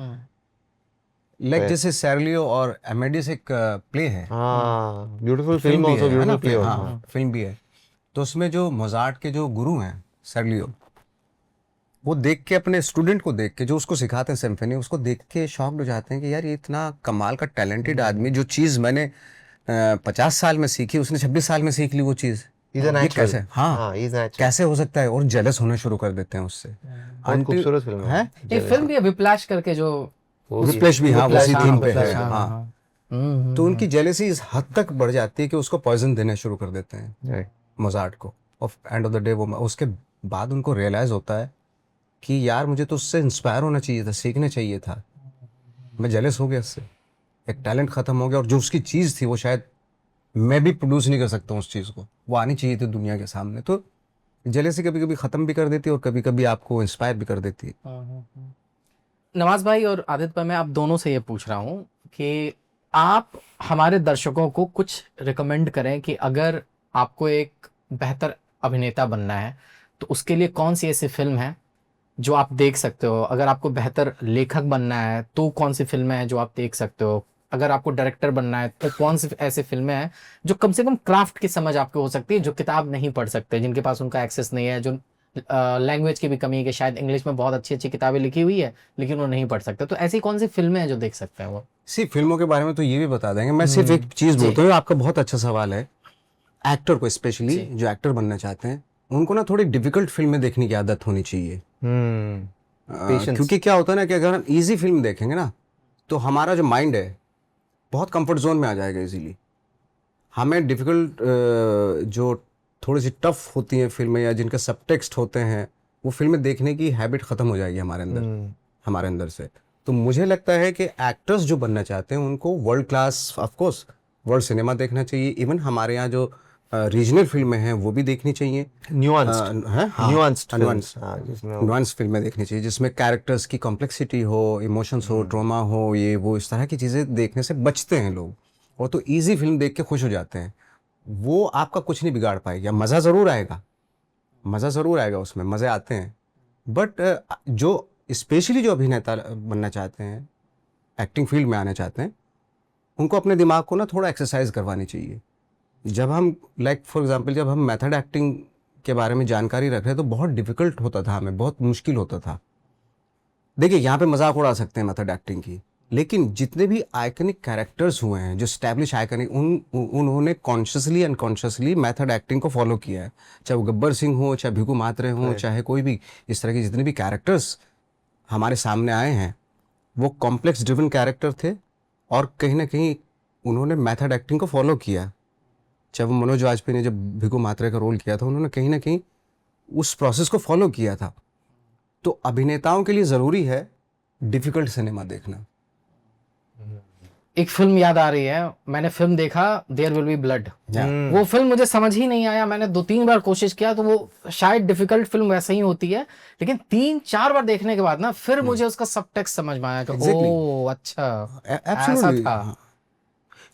लाइक जैसे सैरलियो और एमेडिस एक प्ले है, ब्यूटीफुल फिल्म, भी आल्सो है ना, ब्यूटीफुल प्ले। हाँ, फिल्म भी है। तो उसमें जो मोजार्ट के जो गुरु हैं सैरलियो, वो देख के अपने स्टूडेंट को देख के, जो उसको सिखाते हैं सिम्फनी, उसको देख के शॉक्ड हो जाते हैं कि यार ये इतना कमाल का टैलेंटेड आदमी, जो चीज़ मैंने 50 साल में सीखी उसने 26 साल में सीख ली वो चीज़। ये कैसे, हाँ, कैसे हो सकता है? और जेलस होने शुरू कर देते हैं उससे। खूबसूरत फिल्म है। ये फिल्म भी है विप्लैश करके, जो विप्लैश भी, हाँ, उसी थीम पे है। हाँ। हाँ। तो उनकी जेलसी इस हद तक बढ़ जाती है कि उसको पॉइजन देने शुरू कर देते हैं मोजार्ट को। और एंड ऑफ द डे वो, उसके बाद उनको रियलाइज होता है कि यार मुझे तो उससे इंस्पायर होना चाहिए था, सीखना चाहिए था, मैं जेलस हो गया उससे, एक टैलेंट खत्म हो गया। और जो उसकी चीज़ थी वो शायद मैं भी प्रोड्यूस नहीं कर सकता हूँ उस चीज़ को, वो आनी चाहिए थी दुनिया के सामने। तो जेलसी कभी कभी ख़त्म भी कर देती है और कभी कभी आपको इंस्पायर भी कर देती है। नवाज भाई और आदित्य भाई, मैं आप दोनों से ये पूछ रहा हूँ कि आप हमारे दर्शकों को कुछ रिकमेंड करें कि अगर आपको एक बेहतर अभिनेता बनना है तो उसके लिए कौन सी ऐसी फिल्म है जो आप देख सकते हो? अगर आपको बेहतर लेखक बनना है तो कौन सी फिल्में हैं जो आप देख सकते हो? अगर आपको डायरेक्टर बनना है तो कौन सी ऐसी फिल्में हैं जो कम से कम क्राफ्ट की समझ आपको हो सकती है, जो किताब नहीं पढ़ सकते, जिनके पास उनका एक्सेस नहीं है, जो लैंग्वेज की भी कमी है कि शायद इंग्लिश में बहुत अच्छी अच्छी किताबें लिखी हुई है लेकिन वो नहीं पढ़ सकते, तो ऐसी कौन सी फिल्में हैं जो देख सकते हैं वो? सिर्फ फिल्मों के बारे में तो ये भी बता देंगे, मैं सिर्फ एक चीज़ बोलता हूँ, आपका बहुत अच्छा सवाल है। एक्टर को स्पेशली जो एक्टर बनना चाहते हैं उनको ना थोड़ी डिफिकल्ट फिल्में देखने की आदत होनी चाहिए। क्योंकि क्या होता है ना कि अगर हम इजी फिल्म देखेंगे ना तो हमारा जो माइंड है बहुत कंफर्ट जोन में आ जाएगा इजीली। हमें डिफिकल्ट जो थोड़ी सी टफ होती हैं फिल्में या जिनके सब टेक्स्ट होते हैं, वो फिल्में देखने की हैबिट ख़त्म हो जाएगी हमारे अंदर से। तो मुझे लगता है कि एक्टर्स जो बनना चाहते हैं उनको world class, of course world cinema देखना चाहिए। इवन हमारे यहाँ जो रीजनल फिल्में हैं वो भी देखनी चाहिए, न्यूआंस्ड फिल्में देखनी चाहिए जिसमें कैरेक्टर्स की कॉम्प्लेक्सिटी हो, इमोशंस हो, ट्रॉमा हो, ये वो इस तरह की चीज़ें देखने से बचते हैं लोग, और तो इजी फिल्म देख के खुश हो जाते हैं। वो आपका कुछ नहीं बिगाड़ पाएगा, मज़ा ज़रूर आएगा उसमें, मज़े आते हैं। बट जो स्पेशली जो अभिनेता बनना चाहते हैं, एक्टिंग फील्ड में आना चाहते हैं, उनको अपने दिमाग को ना थोड़ा एक्सरसाइज करवानी चाहिए। जब हम फॉर एग्जांपल जब हम मेथड एक्टिंग के बारे में जानकारी रख रहे हैं तो बहुत डिफिकल्ट होता था, हमें बहुत मुश्किल होता था। देखिए यहाँ पे मजाक उड़ा सकते हैं मेथड एक्टिंग की, लेकिन जितने भी आइकनिक कैरेक्टर्स हुए हैं जो स्टैब्लिश आइकनिक, उन्होंने कॉन्शियसली अनकॉन्शियसली मेथड एक्टिंग को फॉलो किया है। चाहे वो गब्बर सिंह हो, चाहे भिकू मात्रे हो, चाहे कोई भी इस तरह के जितने भी कैरेक्टर्स हमारे सामने आए हैं, वो कॉम्प्लेक्स ड्रिवन कैरेक्टर थे और कहीं ना कहीं उन्होंने मेथड एक्टिंग को फॉलो किया। चाहे वो मनोज वाजपेयी ने जब भिगु मात्रे का रोल किया था, उन्होंने कहीं ना कहीं उस प्रोसेस को फॉलो किया था। तो अभिनेताओं के लिए ज़रूरी है डिफिकल्ट सिनेमा देखना। एक फिल्म याद आ रही है, मैंने फिल्म देखा देयर विल बी ब्लड। वो फिल्म मुझे समझ ही नहीं आया, मैंने 2-3 बार कोशिश किया, तो वो शायद डिफिकल्ट फिल्म वैसे ही होती है, लेकिन 3-4 बार देखने के बाद ना फिर मुझे उसका सबटेक्स्ट समझ में आया कि ओ अच्छा ऐसा था।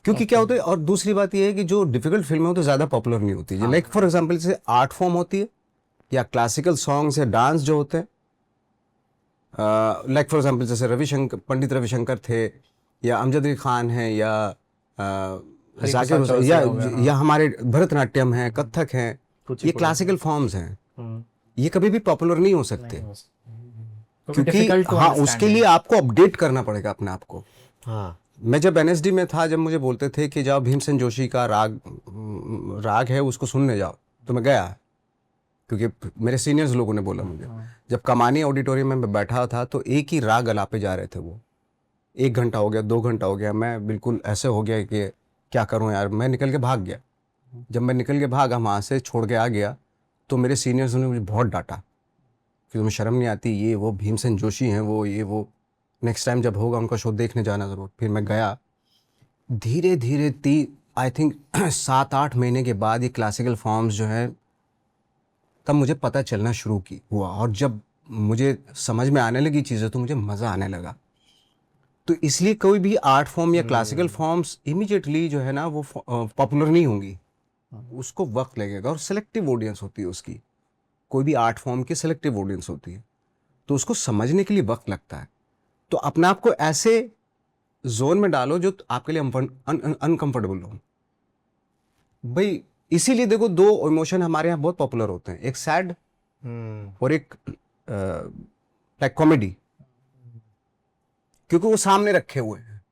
क्योंकि क्या होता है, और दूसरी बात ये है कि जो डिफिकल्ट फिल्में होती है ज़्यादा पॉपुलर नहीं होती। लाइक फॉर एग्जांपल जैसे आर्ट फॉर्म होती है या क्लासिकल सॉन्ग्स या डांस जो होते हैं, लाइक फॉर एग्जांपल जैसे पंडित रविशंकर थे या अमजद अली खान है या जाकिर हुसैन या हमारे भरतनाट्यम है, कथक है, ये क्लासिकल फॉर्म्स हैं। ये कभी भी पॉपुलर नहीं हो सकते क्योंकि हाँ, उसके लिए आपको अपडेट करना पड़ेगा अपने आप को। हाँ, मैं जब एनएसडी में था, जब मुझे बोलते थे कि जाओ भीमसेन जोशी का राग है उसको सुनने जाओ, तो मैं गया, क्योंकि मेरे सीनियर्स लोगों ने बोला मुझे। जब कमानी ऑडिटोरियम में मैं बैठा था तो एक ही राग अलापे जा रहे थे, वो 1 घंटा हो गया, 2 घंटा हो गया, मैं बिल्कुल ऐसे हो गया कि क्या करूं यार, मैं निकल के भाग गया। जब मैं निकल के भागा, वहाँ से छोड़ के आ गया, तो मेरे सीनियर्स ने मुझे बहुत डांटा कि तुम्हें शर्म नहीं आती, ये वो भीमसेन जोशी हैं, वो ये वो, नेक्स्ट टाइम जब होगा उनका शो देखने जाना ज़रूर। फिर मैं गया, धीरे धीरे आई थिंक 7-8 महीने के बाद ये क्लासिकल फॉर्म्स जो है, तब मुझे पता चलना शुरू हुआ, और जब मुझे समझ में आने लगी चीज़ें तो मुझे मज़ा आने लगा। तो इसलिए कोई भी आर्ट फॉर्म या क्लासिकल फॉर्म्स इमीडिएटली जो है ना वो पॉपुलर नहीं होंगी, उसको वक्त लगेगा, और सेलेक्टिव ऑडियंस होती है उसकी। कोई भी आर्ट फॉर्म की सेलेक्टिव ऑडियंस होती है, तो उसको समझने के लिए वक्त लगता है। तो अपने आप को ऐसे जोन में डालो जो आपके लिए अनकंफर्टेबल हो भाई। इसीलिए देखो, 2 इमोशन हमारे यहाँ बहुत पॉपुलर होते हैं, एक सैड और एक लाइक कॉमेडी, क्योंकि वो सामने रखे हुए हैं,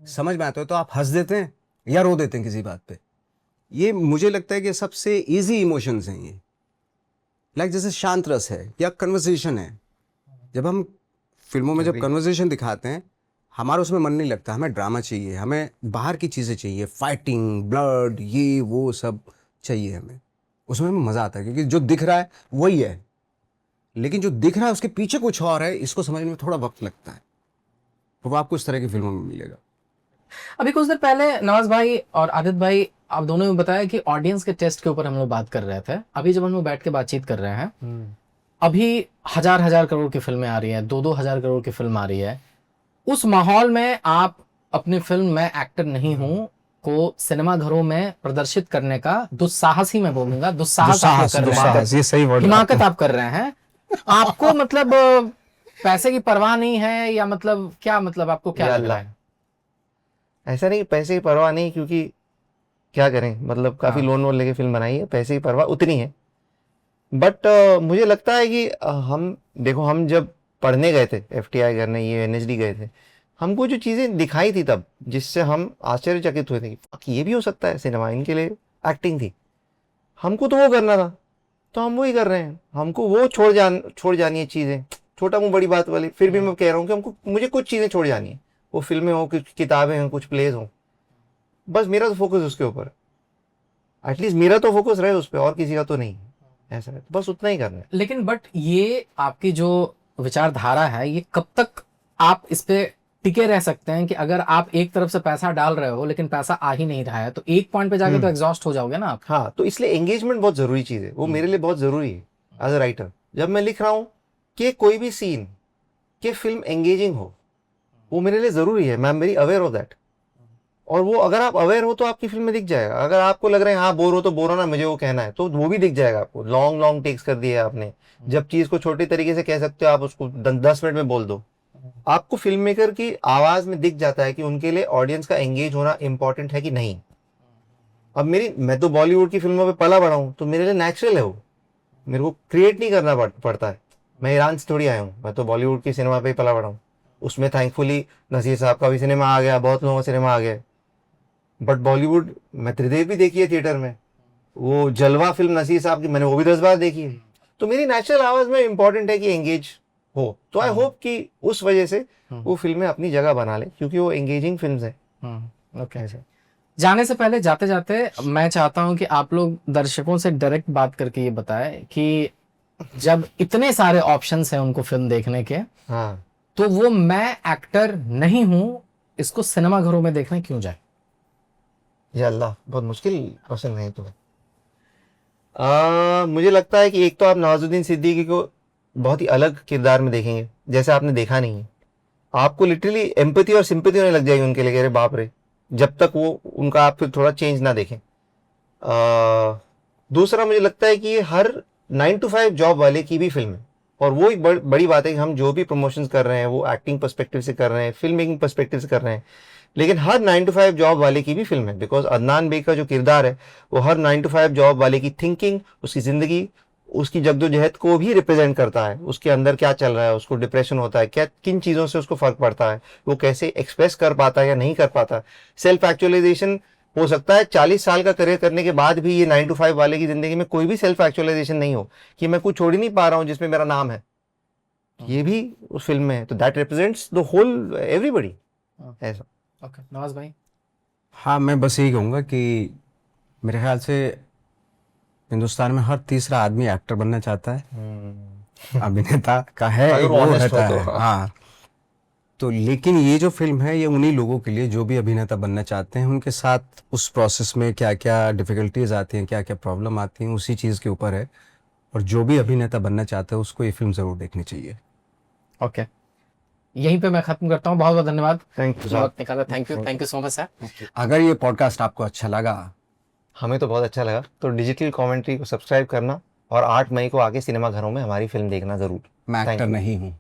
समझ में आता है तो आप हंस देते हैं या रो देते हैं किसी बात पे। ये मुझे लगता है कि सबसे इजी इमोशंस हैं ये। लाइक जैसे शांत रस है या कन्वर्सेशन है, जब हम फिल्मों में जब कन्वर्सेशन दिखाते हैं, हमारा उसमें मन नहीं लगता, हमें ड्रामा चाहिए, हमें बाहर की चीज़ें चाहिए, फाइटिंग, ब्लड, ये वो सब चाहिए हमें, उसमें हमें मज़ा आता है, क्योंकि जो दिख रहा है वही है, लेकिन जो दिख रहा है उसके पीछे कुछ और है, इसको समझने में थोड़ा वक्त लगता है। तो वो आपको इस तरह की फिल्मों में मिलेगा। अभी कुछ देर पहले नवाज भाई और आदित्य भाई, आप दोनों ने बताया कि ऑडियंस के टेस्ट के ऊपर हम लोग बात कर रहे थे। अभी जब हम लोग बैठ के बातचीत कर रहे हैं, अभी 1000 करोड़ की फिल्में आ रही हैं, 2-2 हजार करोड़ की फिल्म आ रही है, उस माहौल में आप अपनी फिल्म मैं एक्टर नहीं हूं को सिनेमा घरों में प्रदर्शित करने का दुस्साहस ही मैं बोलूंगा, दुस्साहस ये सही वर्ड, हिमाकत आप कर रहे हैं। आपको मतलब पैसे की परवाह नहीं है, या मतलब क्या, मतलब आपको क्या लग रहा है? ऐसा नहीं, पैसे की परवाह नहीं, क्योंकि क्या करें, मतलब काफी लोन वोन लेके फिल्म बनाई है, पैसे की परवाह उतनी है। बट मुझे लगता है कि हम देखो, हम जब पढ़ने गए थे FTI करने, ये NSD गए थे, हमको जो चीज़ें दिखाई थी तब, जिससे हम आश्चर्यचकित हुए थे कि ये भी हो सकता है सिनेमा, इनके लिए एक्टिंग थी, हमको तो वो करना था, तो हम वही कर रहे हैं। हमको वो छोड़ जानी है चीज़ें, छोटा मुँह बड़ी बात वाली। फिर भी मैं कह रहा हूँ कि मुझे कुछ चीज़ें छोड़ जानी है, वो फिल्में हो, कुछ किताबें हों, कुछ प्लेज हों, बस मेरा तो फोकस उसके ऊपर, एटलीस्ट मेरा तो फोकस रहे उस पर, और किसी का तो नहीं, ऐसा है, बस उतना ही करना है। लेकिन बट ये आपकी जो विचारधारा है, ये कब तक आप इस पे टिके रह सकते हैं कि अगर आप एक तरफ से पैसा डाल रहे हो लेकिन पैसा आ ही नहीं रहा है, तो एक पॉइंट पे जाके तो एग्जॉस्ट हो जाओगे ना आप। हाँ, तो इसलिए एंगेजमेंट बहुत जरूरी चीज है, वो मेरे लिए बहुत जरूरी है एज अ राइटर। जब मैं लिख रहा हूँ कि कोई भी सीन कि फिल्म एंगेजिंग हो, वो मेरे लिए जरूरी है, मैं am very aware of that. और वो अगर आप अवेयर हो तो आपकी फिल्म में दिख जाएगा। अगर आपको लग रहा है हाँ बोर हो तो बोर हो ना, मुझे वो कहना है, तो वो भी दिख जाएगा आपको। लॉन्ग लॉन्ग टेक्स कर दिया आपने, जब चीज को छोटे तरीके से कह सकते हो आप उसको 10 मिनट में बोल दो, आपको फिल्म मेकर की आवाज में दिख जाता है कि उनके लिए ऑडियंस का एंगेज होना इंपॉर्टेंट है कि नहीं। अब मैं तो बॉलीवुड की फिल्मों पे पला बड़ा हूँ, तो मेरे लिए नेचुरल है वो, मेरे को क्रिएट नहीं करना पड़ता है। मैं ईरान से थोड़ी आया हूँ, मैं तो बॉलीवुड की सिनेमा पे ही पला बड़ा हूँ। उसमें थैंकफुली नसीर साहब का भी सिनेमा आ गया, बहुत लोगों का सिनेमा आ गया। बट बॉलीवुड मैं त्रिदेव भी देखी है थिएटर में, वो जलवा फिल्म नसीर साहब की मैंने वो भी 10 बार देखी है। तो मेरी नेचुरल आवाज में इंपॉर्टेंट है कि एंगेज हो, तो आई होप कि उस वजह से वो फिल्में अपनी जगह बना ले, क्योंकि वो एंगेजिंग फिल्म्स हैं। ओके, ऐसे जाने से पहले जाते जाते मैं चाहता हूं कि आप लोग दर्शकों से डायरेक्ट बात करके ये बताएं कि जब इतने सारे ऑप्शंस हैं उनको फिल्म देखने के, हाँ, तो वो मैं एक्टर नहीं हूं इसको सिनेमा घरों में देखने क्यों जाए? या अल्लाह, बहुत मुश्किल क्वेश्चन है तो। मुझे लगता है कि एक तो आप नवाजुद्दीन सिद्दीकी को बहुत ही अलग किरदार में देखेंगे, जैसे आपने देखा नहीं है। आपको लिटरली एम्पैथी और सिंपैथी होने लग जाएगी उनके लिए, अरे बाप रे, जब तक वो उनका आप फिर थोड़ा चेंज ना देखें। दूसरा मुझे लगता है कि ये हर 9 to 5 जॉब वाले की भी फिल्म है, और वो एक बड़ी बात है कि हम जो भी प्रमोशंस कर रहे हैं वो एक्टिंग पर्सपेक्टिव से कर रहे हैं, फिल्म मेकिंग पर्सपेक्टिव से कर रहे हैं, लेकिन हर 9 to 5 जॉब वाले की भी फिल्म है। बिकॉज अदनान बे का जो किरदार है वो हर 9 to 5 जॉब वाले की थिंकिंग, उसकी ज़िंदगी, उसकी जद्दोजहद को भी रिप्रेजेंट करता है। उसके अंदर क्या चल रहा है, उसको डिप्रेशन होता है क्या, किन चीज़ों से उसको फ़र्क पड़ता है, वो कैसे एक्सप्रेस कर पाता है या नहीं कर पाता। सेल्फ एक्चुअलाइजेशन हो सकता है 40 साल का करियर करने के बाद भी ये 9 to 5 वाले की ज़िंदगी में कोई भी सेल्फ एक्चुअलाइजेशन नहीं हो, कि मैं कुछ छोड़ ही नहीं पा रहा हूँ जिसमें मेरा नाम है, ये भी उस फिल्म में है। तो that represents the whole everybody. ऐसा। ओके, नवाज भाई। हाँ, मैं बस यही कहूँगा कि मेरे ख्याल से हिंदुस्तान में हर तीसरा आदमी एक्टर बनना चाहता है, अभिनेता का है, अगर एक वो वो honest रहता हो है। तो। हाँ, तो लेकिन ये जो फिल्म है ये उन्हीं लोगों के लिए जो भी अभिनेता बनना चाहते हैं, उनके साथ उस प्रोसेस में क्या क्या डिफिकल्टीज आती हैं, क्या क्या प्रॉब्लम आती हैं, उसी चीज़ के ऊपर है। और जो भी अभिनेता बनना चाहता है उसको ये फिल्म ज़रूर देखनी चाहिए। ओके, यहीं पे मैं खत्म करता हूँ। बहुत बहुत धन्यवाद, थैंक यू। वक्त निकाला। Thank you so much sir. अगर ये पॉडकास्ट आपको अच्छा लगा, हमें तो बहुत अच्छा लगा, तो डिजिटल कमेंट्री को सब्सक्राइब करना और 8 मई को आके सिनेमा घरों में हमारी फिल्म देखना जरूर। मैं Thank एक्टर you. नहीं हूँ।